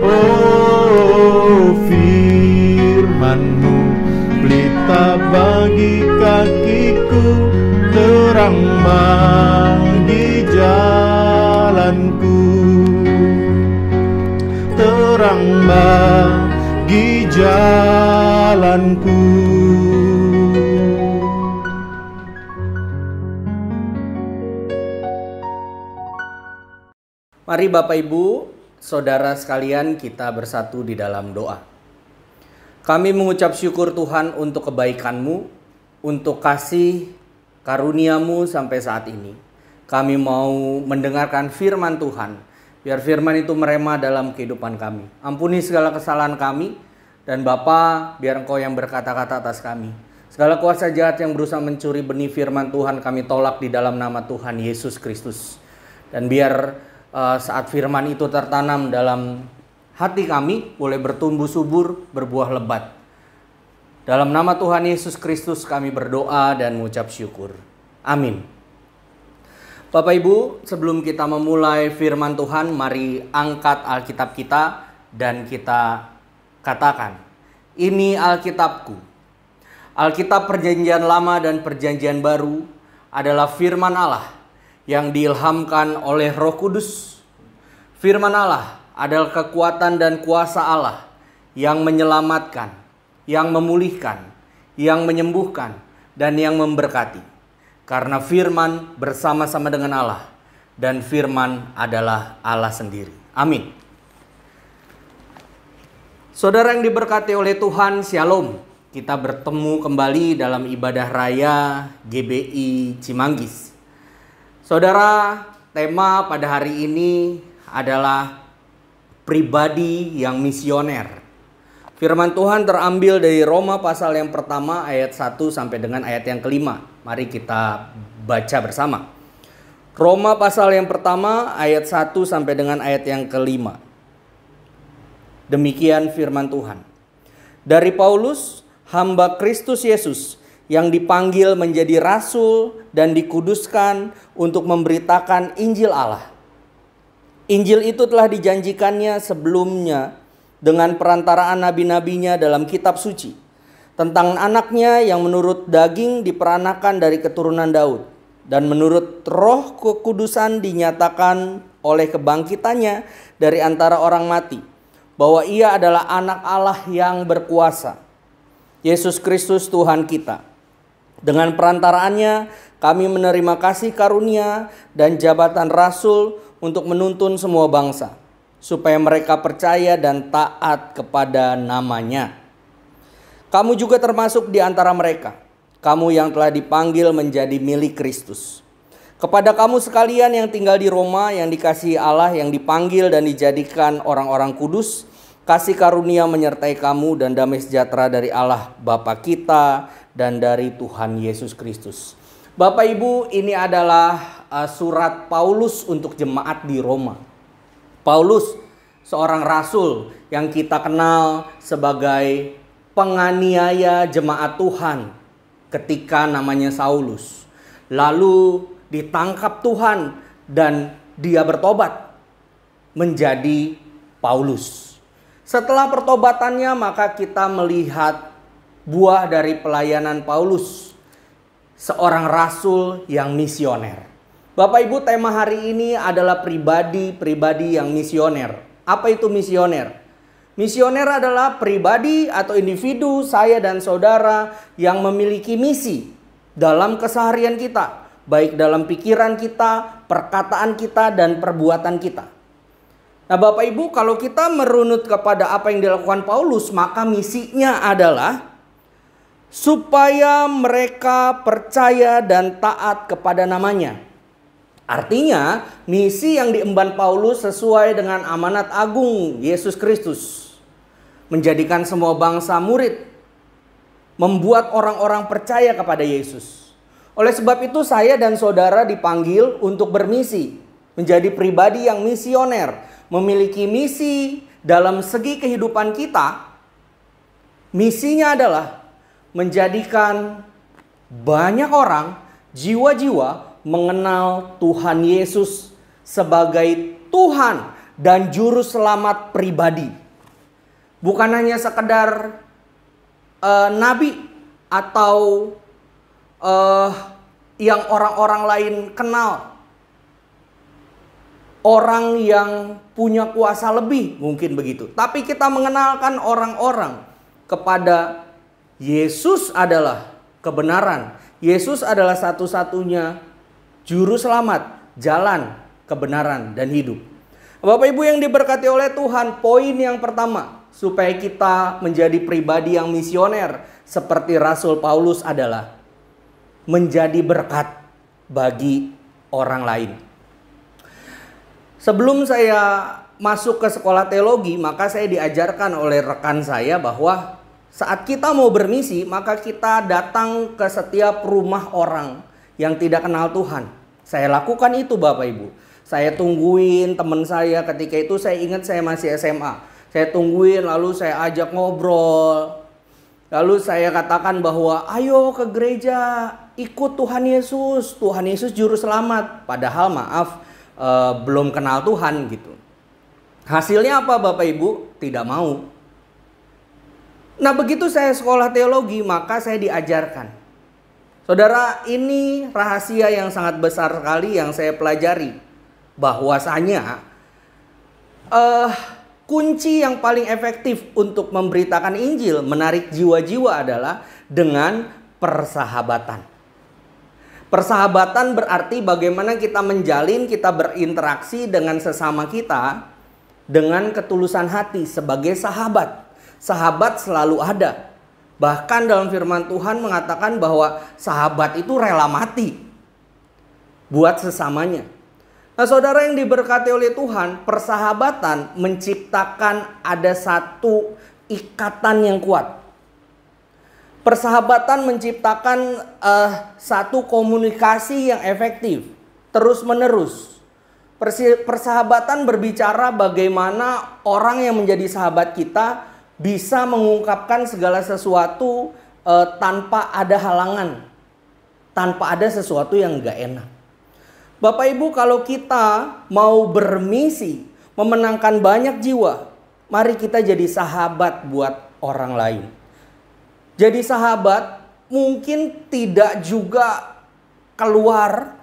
Oh, firman-Mu pelita bagi kakiku, terang bagi jalanku, terang bagi jalanku. Mari Bapak Ibu, Saudara sekalian, kita bersatu di dalam doa. Kami mengucap syukur Tuhan untuk kebaikan-Mu, untuk kasih karunia-Mu sampai saat ini. Kami mau mendengarkan firman Tuhan, biar firman itu merema dalam kehidupan kami. Ampuni segala kesalahan kami, dan Bapa, biar Engkau yang berkata-kata atas kami. Segala kuasa jahat yang berusaha mencuri benih firman Tuhan kami tolak di dalam nama Tuhan Yesus Kristus. Dan biar saat firman itu tertanam dalam hati kami, boleh bertumbuh subur, berbuah lebat. Dalam nama Tuhan Yesus Kristus kami berdoa dan mengucap syukur. Amin. Bapak Ibu, sebelum kita memulai firman Tuhan, mari angkat Alkitab kita dan kita katakan, ini Alkitabku. Alkitab Perjanjian Lama dan Perjanjian Baru adalah firman Allah yang diilhamkan oleh Roh Kudus. Firman Allah adalah kekuatan dan kuasa Allah yang menyelamatkan, yang memulihkan, yang menyembuhkan, dan yang memberkati. Karena firman bersama-sama dengan Allah, dan firman adalah Allah sendiri. Amin. Saudara yang diberkati oleh Tuhan, Shalom. Kita bertemu kembali dalam ibadah raya GBI Cimanggis. Saudara, tema pada hari ini adalah pribadi yang misioner. Firman Tuhan terambil dari Roma pasal yang pertama ayat 1 sampai dengan ayat yang kelima. Mari kita baca bersama. Roma pasal yang pertama ayat 1 sampai dengan ayat yang kelima. Demikian firman Tuhan. Dari Paulus, hamba Kristus Yesus, yang dipanggil menjadi rasul dan dikuduskan untuk memberitakan Injil Allah. Injil itu telah dijanjikannya sebelumnya dengan perantaraan nabi-nabinya dalam kitab suci, tentang anaknya yang menurut daging diperanakan dari keturunan Daud, dan menurut Roh kekudusan dinyatakan oleh kebangkitannya dari antara orang mati, bahwa ia adalah anak Allah yang berkuasa, Yesus Kristus Tuhan kita. Dengan perantaraannya kami menerima kasih karunia dan jabatan rasul untuk menuntun semua bangsa, supaya mereka percaya dan taat kepada namanya. Kamu juga termasuk di antara mereka, kamu yang telah dipanggil menjadi milik Kristus. Kepada kamu sekalian yang tinggal di Roma, yang dikasihi Allah, yang dipanggil dan dijadikan orang-orang kudus, kasih karunia menyertai kamu dan damai sejahtera dari Allah Bapa kita dan dari Tuhan Yesus Kristus. Bapak Ibu, ini adalah surat Paulus untuk jemaat di Roma. Paulus, seorang rasul yang kita kenal sebagai penganiaya jemaat Tuhan ketika namanya Saulus. Lalu ditangkap Tuhan dan dia bertobat menjadi Paulus. Setelah pertobatannya maka kita melihat buah dari pelayanan Paulus, seorang rasul yang misioner. Bapak Ibu, tema hari ini adalah pribadi-pribadi yang misioner. Apa itu misioner? Misioner adalah pribadi atau individu, saya dan saudara, yang memiliki misi dalam keseharian kita, baik dalam pikiran kita, perkataan kita, dan perbuatan kita. Nah Bapak Ibu, kalau kita merunut kepada apa yang dilakukan Paulus, maka misinya adalah supaya mereka percaya dan taat kepada namanya. Artinya, misi yang diemban Paulus sesuai dengan amanat agung Yesus Kristus. menjadikan semua bangsa murid, membuat orang-orang percaya kepada Yesus. Oleh sebab itu saya dan saudara dipanggil untuk bermisi, menjadi pribadi yang misioner, memiliki misi dalam segi kehidupan kita. Misinya adalah menjadikan banyak orang, jiwa-jiwa mengenal Tuhan Yesus sebagai Tuhan dan Juru Selamat pribadi. Bukan hanya sekedar nabi atau yang orang-orang lain kenal. Orang yang punya kuasa lebih, mungkin begitu. Tapi kita mengenalkan orang-orang kepada Yesus adalah kebenaran. Yesus adalah satu-satunya juru selamat, jalan, kebenaran, dan hidup. Bapak Ibu yang diberkati oleh Tuhan, poin yang pertama supaya kita menjadi pribadi yang misioner seperti Rasul Paulus adalah menjadi berkat bagi orang lain. Sebelum saya masuk ke sekolah teologi, maka saya diajarkan oleh rekan saya bahwa saat kita mau bermisi, maka kita datang ke setiap rumah orang yang tidak kenal Tuhan. Saya lakukan itu Bapak Ibu. Saya tungguin teman saya, ketika itu saya ingat saya masih SMA. Saya tungguin, lalu saya ajak ngobrol. Lalu saya katakan bahwa ayo ke gereja, ikut Tuhan Yesus. Tuhan Yesus juru selamat. Padahal maaf, belum kenal Tuhan gitu. Hasilnya apa Bapak Ibu? Tidak mau. Nah begitu saya sekolah teologi, maka saya diajarkan. Saudara, ini rahasia yang sangat besar sekali yang saya pelajari. Bahwasanya kunci yang paling efektif untuk memberitakan Injil, menarik jiwa-jiwa adalah dengan persahabatan. Persahabatan berarti bagaimana kita menjalin, kita berinteraksi dengan sesama kita dengan ketulusan hati sebagai sahabat. Sahabat selalu ada. Bahkan dalam firman Tuhan mengatakan bahwa sahabat itu rela mati buat sesamanya. Nah saudara yang diberkati oleh Tuhan, persahabatan menciptakan ada satu ikatan yang kuat. Persahabatan menciptakan satu komunikasi yang efektif, terus menerus. Persahabatan berbicara bagaimana orang yang menjadi sahabat kita bisa mengungkapkan segala sesuatu tanpa ada halangan, tanpa ada sesuatu yang gak enak. Bapak Ibu, kalau kita mau bermisi, memenangkan banyak jiwa, mari kita jadi sahabat buat orang lain. Jadi sahabat mungkin tidak juga keluar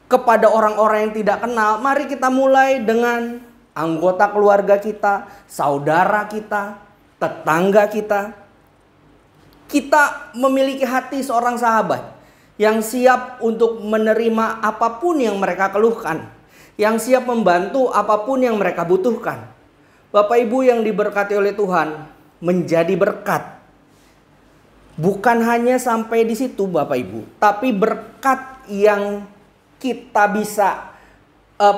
kepada orang-orang yang tidak kenal. Mari kita mulai dengan anggota keluarga kita, saudara kita, tetangga kita. Kita memiliki hati seorang sahabat yang siap untuk menerima apapun yang mereka keluhkan, yang siap membantu apapun yang mereka butuhkan. Bapak Ibu yang diberkati oleh Tuhan, menjadi berkat. Bukan hanya sampai di situ Bapak Ibu, tapi berkat yang kita bisa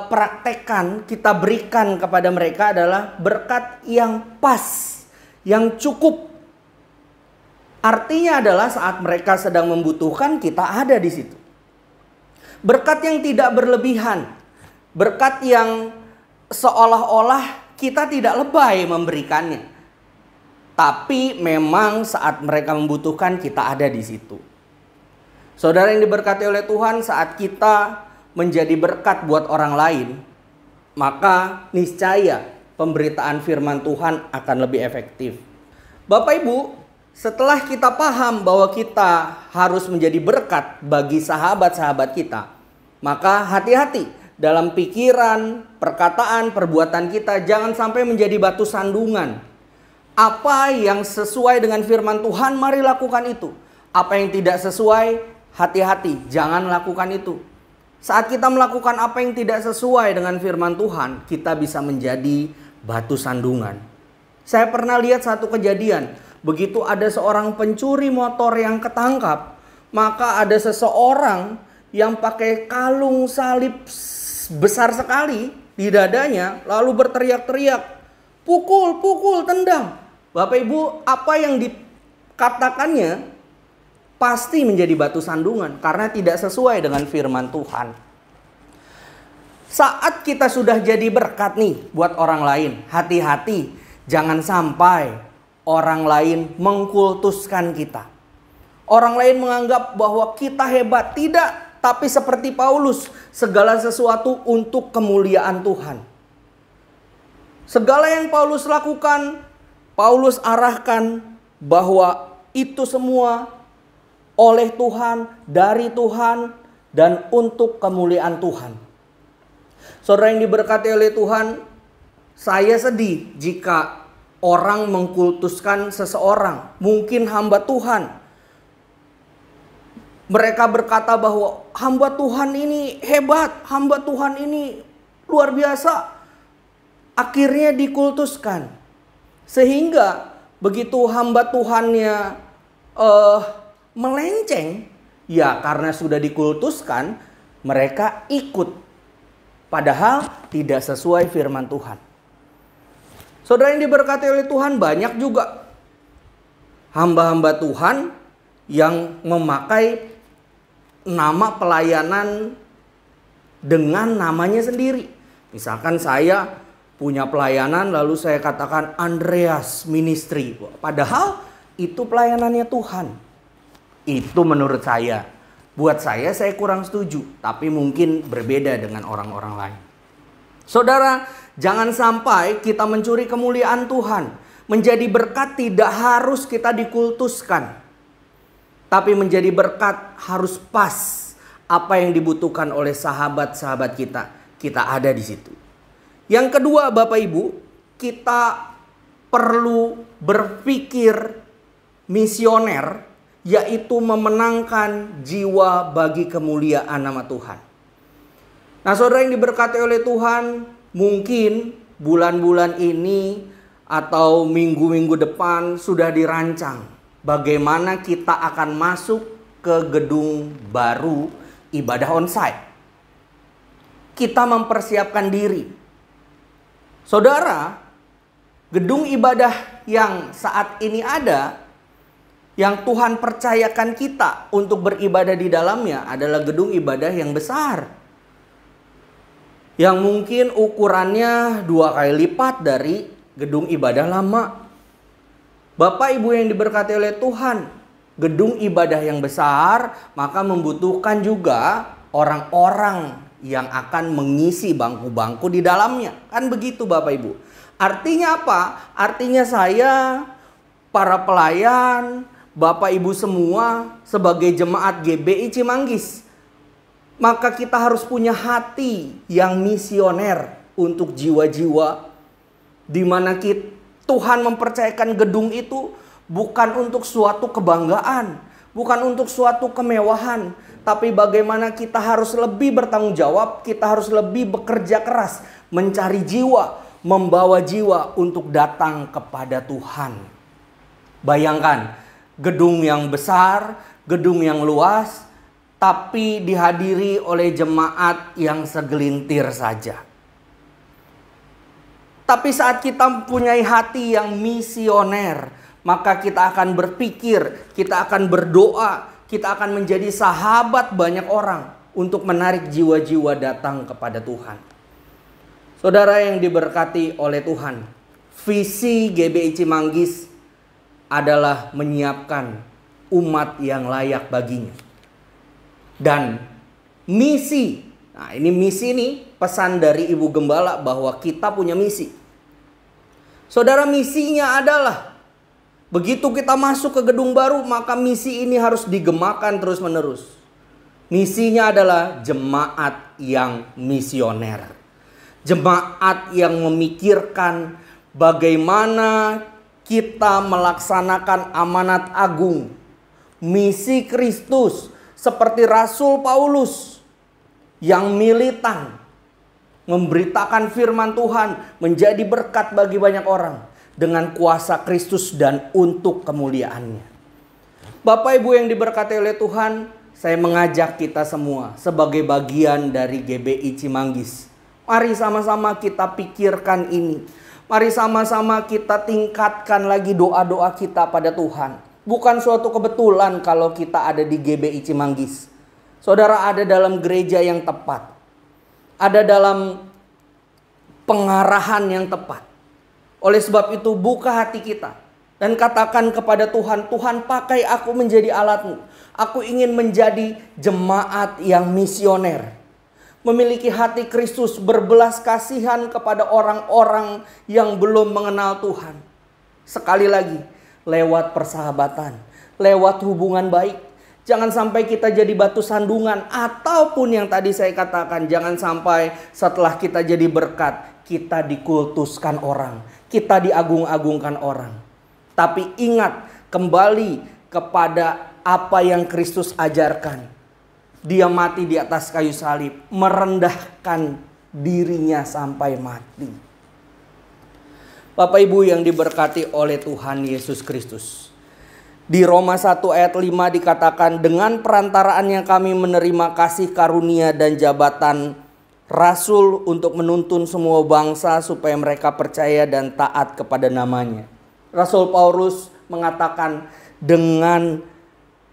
praktekkan, kita berikan kepada mereka adalah berkat yang pas, yang cukup. Artinya adalah saat mereka sedang membutuhkan, kita ada di situ. Berkat yang tidak berlebihan, berkat yang seolah-olah kita tidak lebay memberikannya. Tapi memang saat mereka membutuhkan, kita ada di situ. Saudara yang diberkati oleh Tuhan, saat kita menjadi berkat buat orang lain, maka niscaya pemberitaan firman Tuhan akan lebih efektif. Bapak Ibu, setelah kita paham bahwa kita harus menjadi berkat bagi sahabat-sahabat kita, maka hati-hati dalam pikiran, perkataan, perbuatan kita, jangan sampai menjadi batu sandungan. Apa yang sesuai dengan firman Tuhan, mari lakukan itu. Apa yang tidak sesuai, hati-hati, jangan lakukan itu. Saat kita melakukan apa yang tidak sesuai dengan firman Tuhan, kita bisa menjadi batu sandungan. Saya pernah lihat satu kejadian. Begitu ada seorang pencuri motor yang ketangkap, maka ada seseorang yang pakai kalung salib besar sekali di dadanya, lalu berteriak-teriak, pukul, tendang. Bapak Ibu, apa yang dikatakannya pasti menjadi batu sandungan karena tidak sesuai dengan firman Tuhan. Saat kita sudah jadi berkat nih buat orang lain, hati-hati jangan sampai orang lain mengkultuskan kita. Orang lain menganggap bahwa kita hebat. Tidak, tapi seperti Paulus, segala sesuatu untuk kemuliaan Tuhan. Segala yang Paulus lakukan, Paulus arahkan bahwa itu semua oleh Tuhan, dari Tuhan, dan untuk kemuliaan Tuhan. Saudara yang diberkati oleh Tuhan, saya sedih jika orang mengkultuskan seseorang, mungkin hamba Tuhan. Mereka berkata bahwa hamba Tuhan ini hebat, hamba Tuhan ini luar biasa. Akhirnya dikultuskan. Sehingga begitu hamba Tuhannya melenceng, ya karena sudah dikultuskan, mereka ikut. Padahal tidak sesuai firman Tuhan. Saudara yang diberkati oleh Tuhan, banyak juga hamba-hamba Tuhan yang memakai nama pelayanan dengan namanya sendiri. Misalkan saya punya pelayanan lalu saya katakan Andreas Ministry. Padahal itu pelayanannya Tuhan. Itu menurut saya. Buat saya kurang setuju. Tapi mungkin berbeda dengan orang-orang lain. Saudara, jangan sampai kita mencuri kemuliaan Tuhan. Menjadi berkat tidak harus kita dikultuskan. Tapi menjadi berkat harus pas apa yang dibutuhkan oleh sahabat-sahabat kita. Kita ada di situ. Yang kedua, Bapak Ibu, kita perlu berpikir misioner, yaitu memenangkan jiwa bagi kemuliaan nama Tuhan. Nah, saudara yang diberkati oleh Tuhan, mungkin bulan-bulan ini atau minggu-minggu depan sudah dirancang bagaimana kita akan masuk ke gedung baru ibadah onsite. Kita mempersiapkan diri. Saudara, gedung ibadah yang saat ini ada, yang Tuhan percayakan kita untuk beribadah di dalamnya adalah gedung ibadah yang besar. Yang mungkin ukurannya 2 kali lipat dari gedung ibadah lama. Bapak Ibu yang diberkati oleh Tuhan, gedung ibadah yang besar maka membutuhkan juga orang-orang yang akan mengisi bangku-bangku di dalamnya. Kan begitu Bapak Ibu. Artinya apa? Artinya saya, para pelayan, Bapak Ibu semua sebagai jemaat GBI Cimanggis, maka kita harus punya hati yang misioner untuk jiwa-jiwa di mana Tuhan mempercayakan gedung itu bukan untuk suatu kebanggaan, bukan untuk suatu kemewahan, tapi bagaimana kita harus lebih bertanggung jawab, kita harus lebih bekerja keras, mencari jiwa, membawa jiwa untuk datang kepada Tuhan. Bayangkan, gedung yang besar, gedung yang luas, tapi dihadiri oleh jemaat yang segelintir saja. Tapi saat kita mempunyai hati yang misioner, maka kita akan berpikir, kita akan berdoa, kita akan menjadi sahabat banyak orang untuk menarik jiwa-jiwa datang kepada Tuhan. Saudara yang diberkati oleh Tuhan, visi GBI Cimanggis adalah menyiapkan umat yang layak baginya. Dan misi, nah ini misi nih, pesan dari Ibu Gembala bahwa kita punya misi. Saudara, misinya adalah begitu kita masuk ke gedung baru, maka misi ini harus digemakan terus-menerus. Misinya adalah jemaat yang misioner. Jemaat yang memikirkan bagaimana kita melaksanakan amanat agung, misi Kristus, seperti Rasul Paulus yang militan, memberitakan firman Tuhan, menjadi berkat bagi banyak orang dengan kuasa Kristus dan untuk kemuliaannya. Bapak Ibu yang diberkati oleh Tuhan, saya mengajak kita semua sebagai bagian dari GBI Cimanggis. Mari sama-sama kita pikirkan ini. Mari sama-sama kita tingkatkan lagi doa-doa kita pada Tuhan. Bukan suatu kebetulan kalau kita ada di GBI Cimanggis. Saudara ada dalam gereja yang tepat. Ada dalam pengarahan yang tepat. Oleh sebab itu buka hati kita. Dan katakan kepada Tuhan, Tuhan pakai aku menjadi alatmu. Aku ingin menjadi jemaat yang misioner. Memiliki hati Kristus, berbelas kasihan kepada orang-orang yang belum mengenal Tuhan. Sekali lagi, lewat persahabatan, lewat hubungan baik. Jangan sampai kita jadi batu sandungan, ataupun yang tadi saya katakan, jangan sampai setelah kita jadi berkat, kita dikultuskan orang, kita diagung-agungkan orang. Tapi ingat kembali kepada apa yang Kristus ajarkan. Dia mati di atas kayu salib, merendahkan dirinya sampai mati. Bapak Ibu yang diberkati oleh Tuhan Yesus Kristus. Di Roma 1 ayat 5 dikatakan, dengan perantaraannya kami menerima kasih karunia dan jabatan rasul untuk menuntun semua bangsa supaya mereka percaya dan taat kepada namanya. Rasul Paulus mengatakan, dengan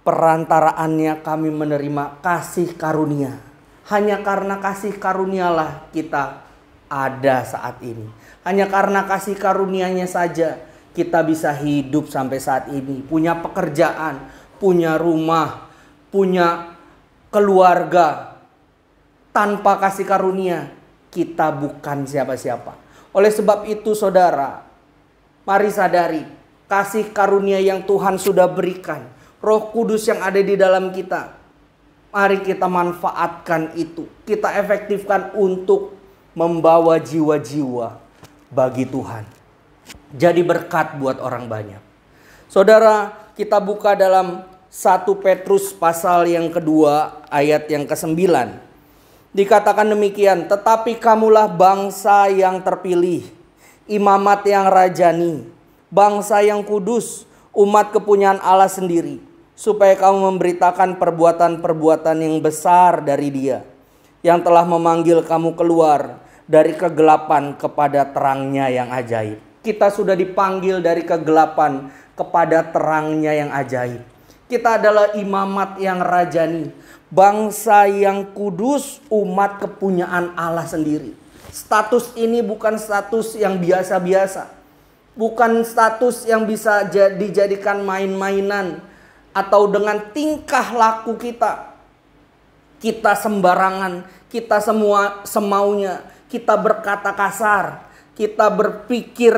perantaraannya kami menerima kasih karunia. Hanya karena kasih karunialah kita ada saat ini. Hanya karena kasih karunianya saja kita bisa hidup sampai saat ini. Punya pekerjaan, punya rumah, punya keluarga. Tanpa kasih karunia kita bukan siapa-siapa. Oleh sebab itu saudara, mari sadari kasih karunia yang Tuhan sudah berikan. Roh Kudus yang ada di dalam kita. Mari kita manfaatkan itu. Kita efektifkan untuk membawa jiwa-jiwa bagi Tuhan. Jadi berkat buat orang banyak. Saudara, kita buka dalam 1 Petrus pasal yang kedua ayat yang ke-9. Dikatakan demikian, tetapi kamulah bangsa yang terpilih, imamat yang rajani, bangsa yang kudus, umat kepunyaan Allah sendiri, supaya kamu memberitakan perbuatan-perbuatan yang besar dari Dia, yang telah memanggil kamu keluar dari kegelapan kepada terangnya yang ajaib. Kita sudah dipanggil dari kegelapan kepada terangnya yang ajaib. Kita adalah imamat yang rajani, bangsa yang kudus, umat kepunyaan Allah sendiri. Status ini bukan status yang biasa-biasa. Bukan status yang bisa dijadikan main-mainan atau dengan tingkah laku kita. Kita sembarangan, kita semua semaunya, kita berkata kasar, kita berpikir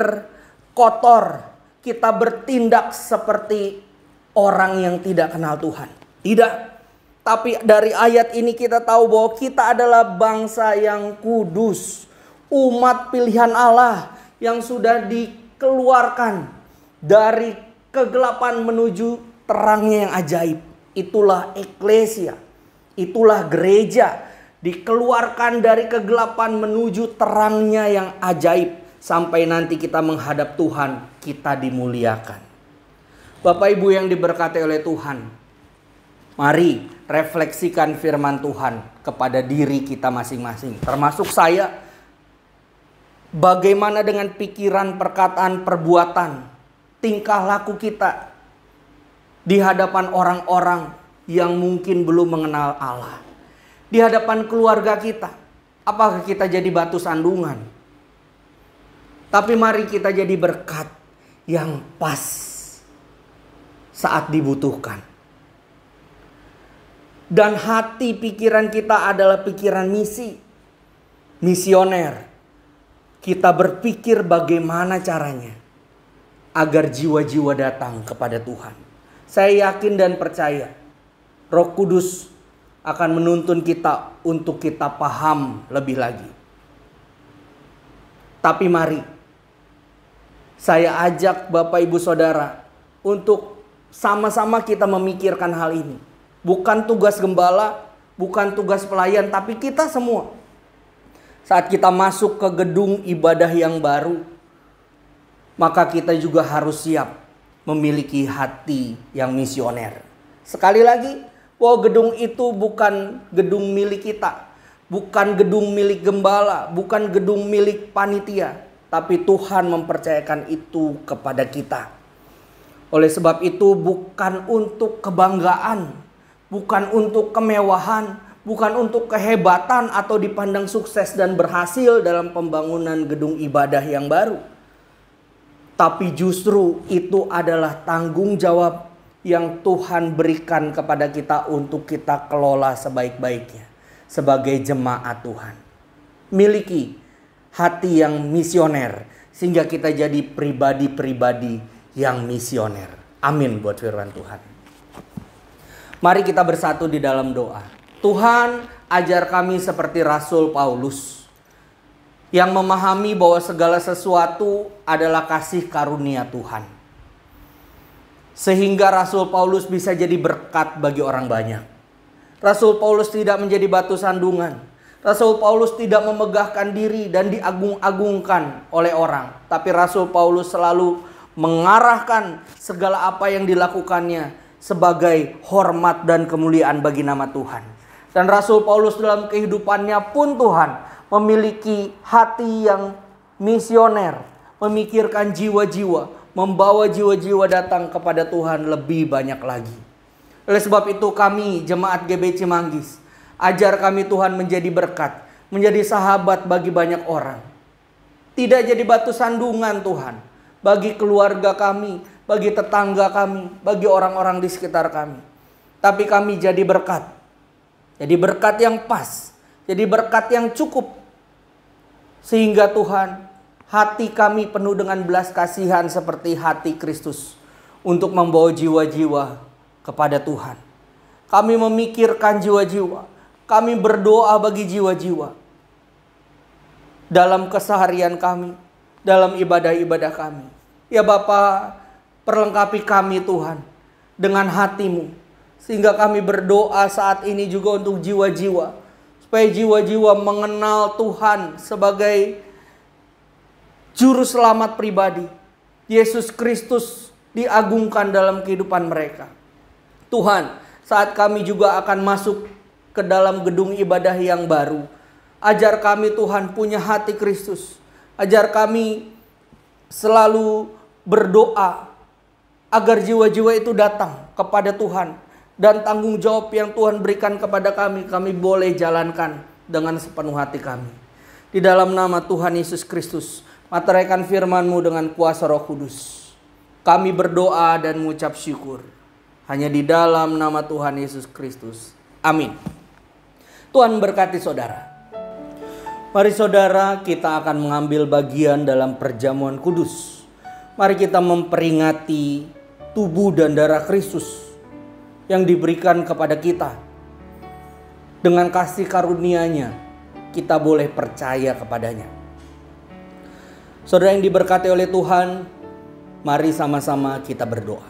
kotor, kita bertindak seperti orang yang tidak kenal Tuhan. Tidak. Tapi dari ayat ini kita tahu bahwa kita adalah bangsa yang kudus, umat pilihan Allah yang sudah dikeluarkan dari kegelapan menuju terangnya yang ajaib. Itulah eklesia, itulah gereja, dikeluarkan dari kegelapan menuju terangnya yang ajaib. Sampai nanti kita menghadap Tuhan, kita dimuliakan. Bapak Ibu yang diberkati oleh Tuhan, mari refleksikan firman Tuhan kepada diri kita masing-masing. Termasuk saya, bagaimana dengan pikiran, perkataan, perbuatan, tingkah laku kita di hadapan orang-orang yang mungkin belum mengenal Allah. Di hadapan keluarga kita, apakah kita jadi batu sandungan? Tapi mari kita jadi berkat yang pas saat dibutuhkan. Dan hati pikiran kita adalah pikiran misi, misioner. Kita berpikir bagaimana caranya agar jiwa-jiwa datang kepada Tuhan. Saya yakin dan percaya Roh Kudus akan menuntun kita untuk kita paham lebih lagi. Tapi mari saya ajak Bapak Ibu Saudara untuk sama-sama kita memikirkan hal ini. Bukan tugas gembala, bukan tugas pelayan, tapi kita semua. Saat kita masuk ke gedung ibadah yang baru, maka kita juga harus siap memiliki hati yang misioner. Sekali lagi, bahwa gedung itu bukan gedung milik kita, bukan gedung milik gembala, bukan gedung milik panitia, tapi Tuhan mempercayakan itu kepada kita. Oleh sebab itu bukan untuk kebanggaan, bukan untuk kemewahan, bukan untuk kehebatan atau dipandang sukses dan berhasil dalam pembangunan gedung ibadah yang baru. Tapi justru itu adalah tanggung jawab yang Tuhan berikan kepada kita untuk kita kelola sebaik-baiknya sebagai jemaat Tuhan. Miliki hati yang misioner sehingga kita jadi pribadi-pribadi yang misioner. Amin buat firman Tuhan. Mari kita bersatu di dalam doa. Tuhan, ajar kami seperti Rasul Paulus yang memahami bahwa segala sesuatu adalah kasih karunia Tuhan. Sehingga Rasul Paulus bisa jadi berkat bagi orang banyak. Rasul Paulus tidak menjadi batu sandungan. Rasul Paulus tidak memegahkan diri dan diagung-agungkan oleh orang. Tapi Rasul Paulus selalu mengarahkan segala apa yang dilakukannya sebagai hormat dan kemuliaan bagi nama Tuhan. Dan Rasul Paulus dalam kehidupannya pun Tuhan memiliki hati yang misioner, memikirkan jiwa-jiwa, membawa jiwa-jiwa datang kepada Tuhan lebih banyak lagi. Oleh sebab itu kami jemaat GBC Manggis, ajar kami Tuhan menjadi berkat, menjadi sahabat bagi banyak orang. Tidak jadi batu sandungan Tuhan, bagi keluarga kami, bagi tetangga kami, bagi orang-orang di sekitar kami. Tapi kami jadi berkat. Jadi berkat yang pas, jadi berkat yang cukup. Sehingga Tuhan, hati kami penuh dengan belas kasihan seperti hati Kristus untuk membawa jiwa-jiwa kepada Tuhan. Kami memikirkan jiwa-jiwa, kami berdoa bagi jiwa-jiwa. Dalam keseharian kami, dalam ibadah-ibadah kami. Ya Bapa, perlengkapi kami Tuhan dengan hati-Mu. Sehingga kami berdoa saat ini juga untuk jiwa-jiwa. Supaya jiwa-jiwa mengenal Tuhan sebagai Juru Selamat pribadi. Yesus Kristus diagungkan dalam kehidupan mereka. Tuhan, saat kami juga akan masuk ke dalam gedung ibadah yang baru, ajar kami Tuhan punya hati Kristus. Ajar kami selalu berdoa agar jiwa-jiwa itu datang kepada Tuhan. Dan tanggung jawab yang Tuhan berikan kepada kami boleh jalankan dengan sepenuh hati kami. Di dalam nama Tuhan Yesus Kristus, materaikan firman-Mu dengan kuasa Roh Kudus. Kami berdoa dan mengucap syukur. Hanya di dalam nama Tuhan Yesus Kristus. Amin. Tuhan berkati saudara. Mari saudara, kita akan mengambil bagian dalam perjamuan kudus. Mari kita memperingati tubuh dan darah Kristus yang diberikan kepada kita. Dengan kasih karunia-Nya, kita boleh percaya kepadanya. Saudara yang diberkati oleh Tuhan, mari sama-sama kita berdoa.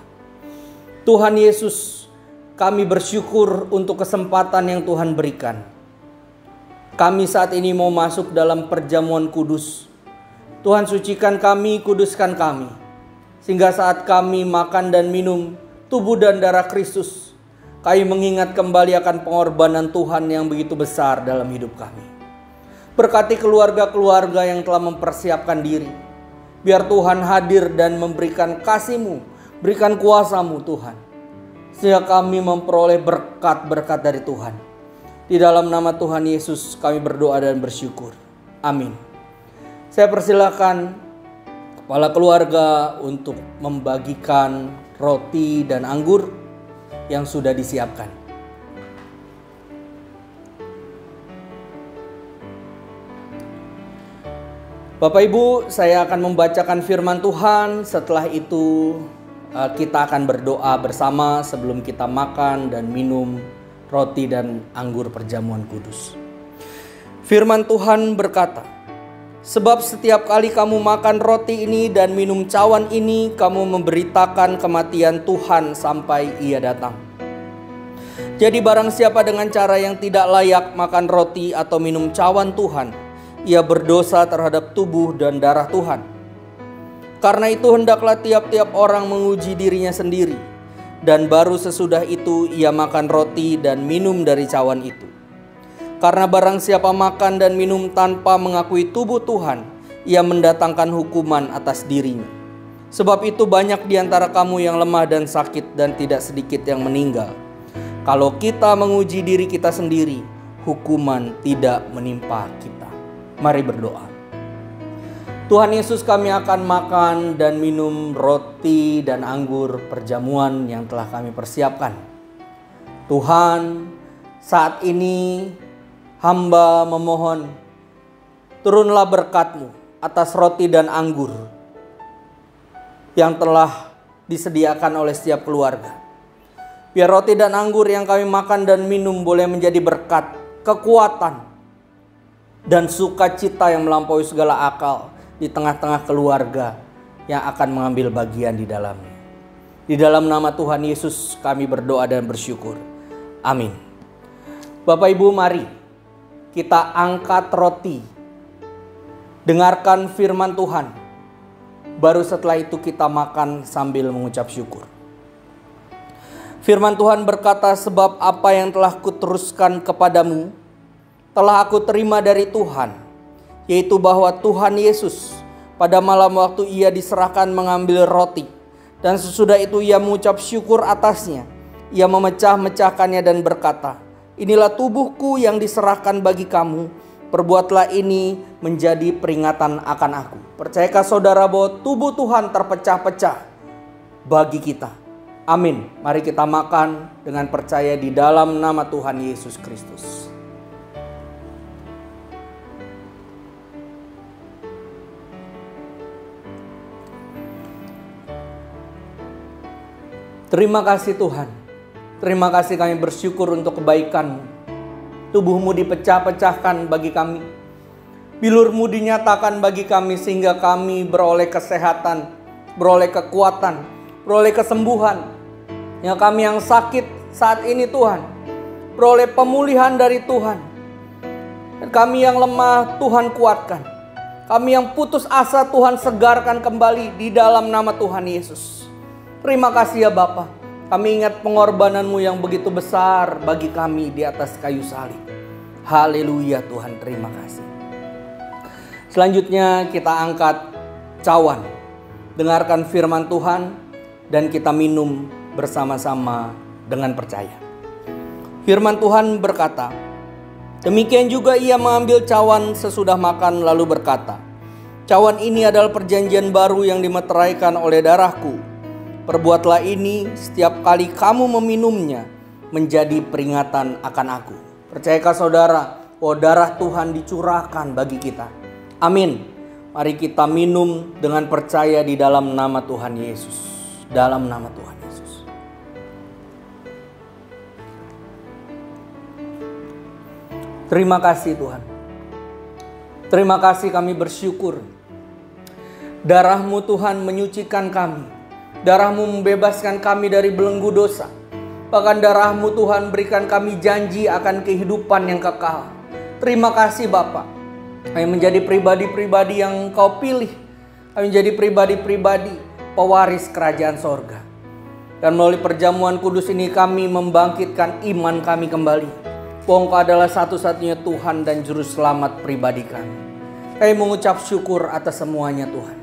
Tuhan Yesus, kami bersyukur untuk kesempatan yang Tuhan berikan. Kami saat ini mau masuk dalam perjamuan kudus. Tuhan sucikan kami, kuduskan kami. Sehingga saat kami makan dan minum tubuh dan darah Kristus, kami mengingat kembali akan pengorbanan Tuhan yang begitu besar dalam hidup kami. Berkati keluarga-keluarga yang telah mempersiapkan diri. Biar Tuhan hadir dan memberikan kasih-Mu, berikan kuasa-Mu Tuhan. Sehingga kami memperoleh berkat-berkat dari Tuhan. Di dalam nama Tuhan Yesus kami berdoa dan bersyukur. Amin. Saya persilakan kepala keluarga untuk membagikan roti dan anggur yang sudah disiapkan. Bapak Ibu, saya akan membacakan firman Tuhan. Setelah itu kita akan berdoa bersama sebelum kita makan dan minum roti dan anggur perjamuan kudus. Firman Tuhan berkata, "Sebab setiap kali kamu makan roti ini dan minum cawan ini, kamu memberitakan kematian Tuhan sampai Ia datang. Jadi barang siapa dengan cara yang tidak layak makan roti atau minum cawan Tuhan, ia berdosa terhadap tubuh dan darah Tuhan. Karena itu hendaklah tiap-tiap orang menguji dirinya sendiri, dan baru sesudah itu ia makan roti dan minum dari cawan itu. Karena barang siapa makan dan minum tanpa mengakui tubuh Tuhan, ia mendatangkan hukuman atas dirinya. Sebab itu banyak di antara kamu yang lemah dan sakit, dan tidak sedikit yang meninggal. Kalau kita menguji diri kita sendiri, hukuman tidak menimpa kita. Mari berdoa. Tuhan Yesus, kami akan makan dan minum roti dan anggur perjamuan yang telah kami persiapkan. Tuhan, saat ini hamba memohon, turunlah berkat-Mu atas roti dan anggur yang telah disediakan oleh setiap keluarga. Biar roti dan anggur yang kami makan dan minum boleh menjadi berkat, kekuatan, dan sukacita yang melampaui segala akal di tengah-tengah keluarga yang akan mengambil bagian di dalamnya. Di dalam nama Tuhan Yesus kami berdoa dan bersyukur. Amin. Bapak Ibu, mari kita angkat roti, dengarkan firman Tuhan. Baru setelah itu kita makan sambil mengucap syukur. Firman Tuhan berkata, sebab apa yang telah kuteruskan kepadamu telah aku terima dari Tuhan, yaitu bahwa Tuhan Yesus pada malam waktu ia diserahkan mengambil roti, dan sesudah itu ia mengucap syukur atasnya. Ia memecah-mecahkannya dan berkata, inilah tubuhku yang diserahkan bagi kamu. Perbuatlah ini menjadi peringatan akan aku. Percayakah saudara bahwa tubuh Tuhan terpecah-pecah bagi kita? Amin. Mari kita makan dengan percaya di dalam nama Tuhan Yesus Kristus. Terima kasih Tuhan. Terima kasih, kami bersyukur untuk kebaikan-Mu. Tubuh-Mu dipecah-pecahkan bagi kami. Bilur-Mu dinyatakan bagi kami sehingga kami beroleh kesehatan, beroleh kekuatan, beroleh kesembuhan. Yang kami yang sakit saat ini Tuhan, beroleh pemulihan dari Tuhan. Dan kami yang lemah Tuhan kuatkan. Kami yang putus asa Tuhan segarkan kembali di dalam nama Tuhan Yesus. Terima kasih ya Bapa. Kami ingat pengorbanan-Mu yang begitu besar bagi kami di atas kayu salib. Haleluya Tuhan, terima kasih. Selanjutnya kita angkat cawan. Dengarkan firman Tuhan dan kita minum bersama-sama dengan percaya. Firman Tuhan berkata, demikian juga ia mengambil cawan sesudah makan lalu berkata, cawan ini adalah perjanjian baru yang dimeteraikan oleh darahku. Perbuatlah ini setiap kali kamu meminumnya menjadi peringatan akan aku. Percayakah saudara bahwa darah Tuhan dicurahkan bagi kita? Amin. Mari kita minum dengan percaya di dalam nama Tuhan Yesus. Dalam nama Tuhan Yesus. Terima kasih Tuhan. Terima kasih, kami bersyukur. Darah-Mu Tuhan menyucikan kami. Darah-Mu membebaskan kami dari belenggu dosa. Bahkan darah-Mu Tuhan berikan kami janji akan kehidupan yang kekal. Terima kasih Bapa. Kami menjadi pribadi-pribadi yang Kau pilih. Kami menjadi pribadi-pribadi pewaris kerajaan sorga. Dan melalui perjamuan kudus ini kami membangkitkan iman kami kembali. Bahwa Engkau adalah satu-satunya Tuhan dan Juru Selamat pribadi kami. Kami mengucap syukur atas semuanya Tuhan.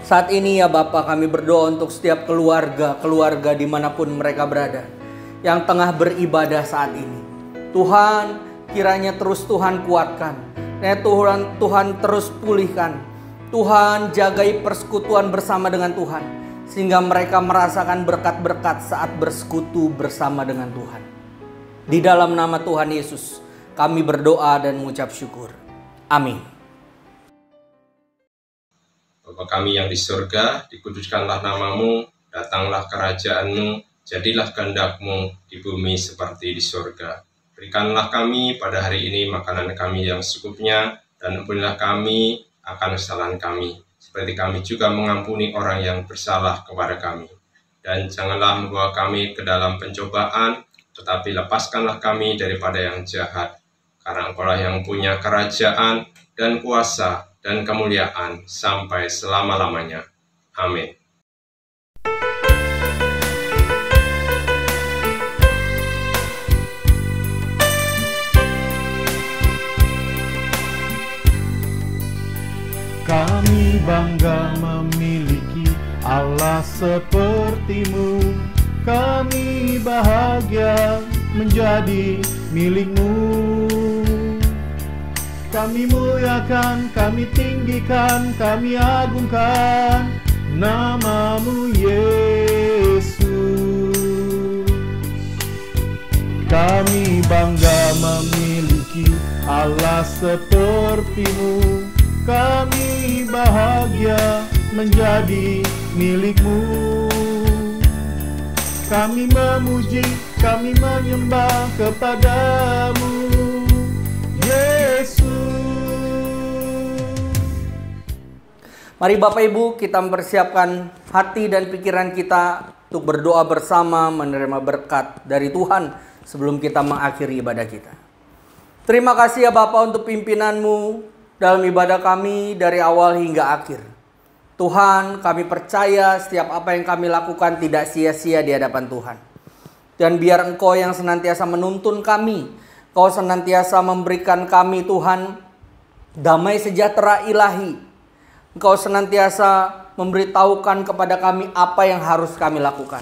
Saat ini ya Bapa, kami berdoa untuk setiap keluarga dimanapun mereka berada, yang tengah beribadah saat ini. Tuhan, kiranya terus Tuhan kuatkan. Tuhan terus pulihkan. Tuhan jagai persekutuan bersama dengan Tuhan, sehingga mereka merasakan berkat-berkat saat bersekutu bersama dengan Tuhan. Di dalam nama Tuhan Yesus, kami berdoa dan mengucap syukur. Amin. Bapa kami yang di surga, dikuduskanlah nama-Mu, datanglah kerajaan-Mu, jadilah kehendak-Mu di bumi seperti di surga. Berikanlah kami pada hari ini makanan kami yang secukupnya, dan ampunilah kami akan kesalahan kami, seperti kami juga mengampuni orang yang bersalah kepada kami. Dan janganlah membawa kami ke dalam pencobaan, tetapi lepaskanlah kami daripada yang jahat. Karena Engkau-lah yang punya kerajaan dan kuasa dan kemuliaan sampai selama-lamanya. Amin. sepertimu. Kami bahagia menjadi milik-Mu. Kami muliakan, kami tinggikan, kami agungkan nama-Mu Yesus. Kami bangga memiliki Allah seperti-Mu. Kami bahagia menjadi milik-Mu. Kami memuji, kami menyembah kepada-Mu Yesus. Mari Bapak Ibu kita mempersiapkan hati dan pikiran kita untuk berdoa bersama menerima berkat dari Tuhan sebelum kita mengakhiri ibadah kita. Terima kasih ya Bapak untuk pimpinan-Mu dalam ibadah kami dari awal hingga akhir. Tuhan, kami percaya setiap apa yang kami lakukan tidak sia-sia di hadapan Tuhan. Dan biar Engkau yang senantiasa menuntun kami, Engkau senantiasa memberikan kami Tuhan damai sejahtera ilahi. Engkau senantiasa memberitahukan kepada kami apa yang harus kami lakukan.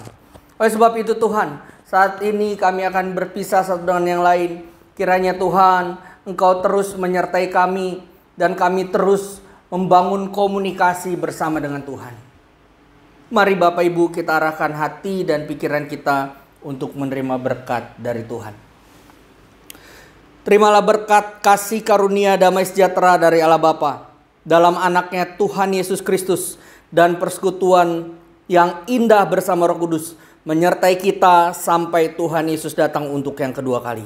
Oleh sebab itu Tuhan, saat ini kami akan berpisah satu dengan yang lain. Kiranya Tuhan, Engkau terus menyertai kami dan kami terus membangun komunikasi bersama dengan Tuhan. Mari Bapak Ibu kita arahkan hati dan pikiran kita untuk menerima berkat dari Tuhan. Terimalah berkat, kasih karunia, damai sejahtera dari Allah Bapa dalam anaknya Tuhan Yesus Kristus dan persekutuan yang indah bersama Roh Kudus menyertai kita sampai Tuhan Yesus datang untuk yang kedua kali.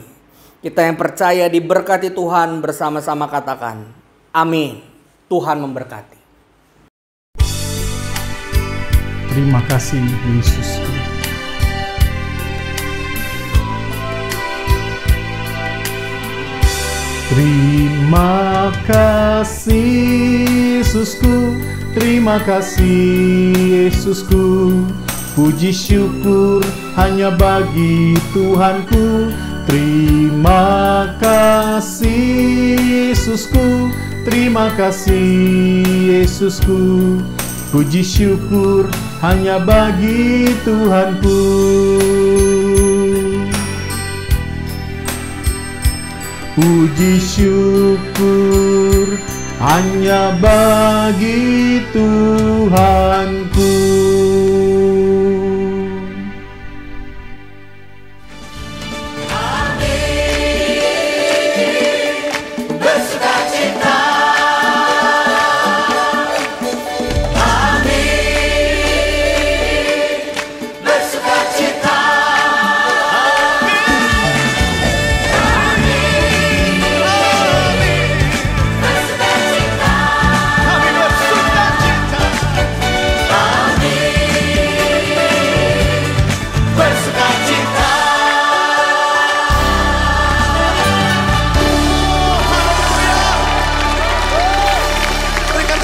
Kita yang percaya diberkati Tuhan bersama-sama katakan amin. Tuhan memberkati. Terima kasih Yesus. Terima kasih Yesusku, terima kasih Yesusku. Puji syukur hanya bagi Tuhanku. Terima kasih Yesusku, terima kasih Yesusku. Puji syukur hanya bagi Tuhanku. Puji syukur hanya bagi Tuhanku.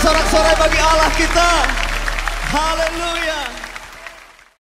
Sorak-sorai bagi Allah kita. Haleluya.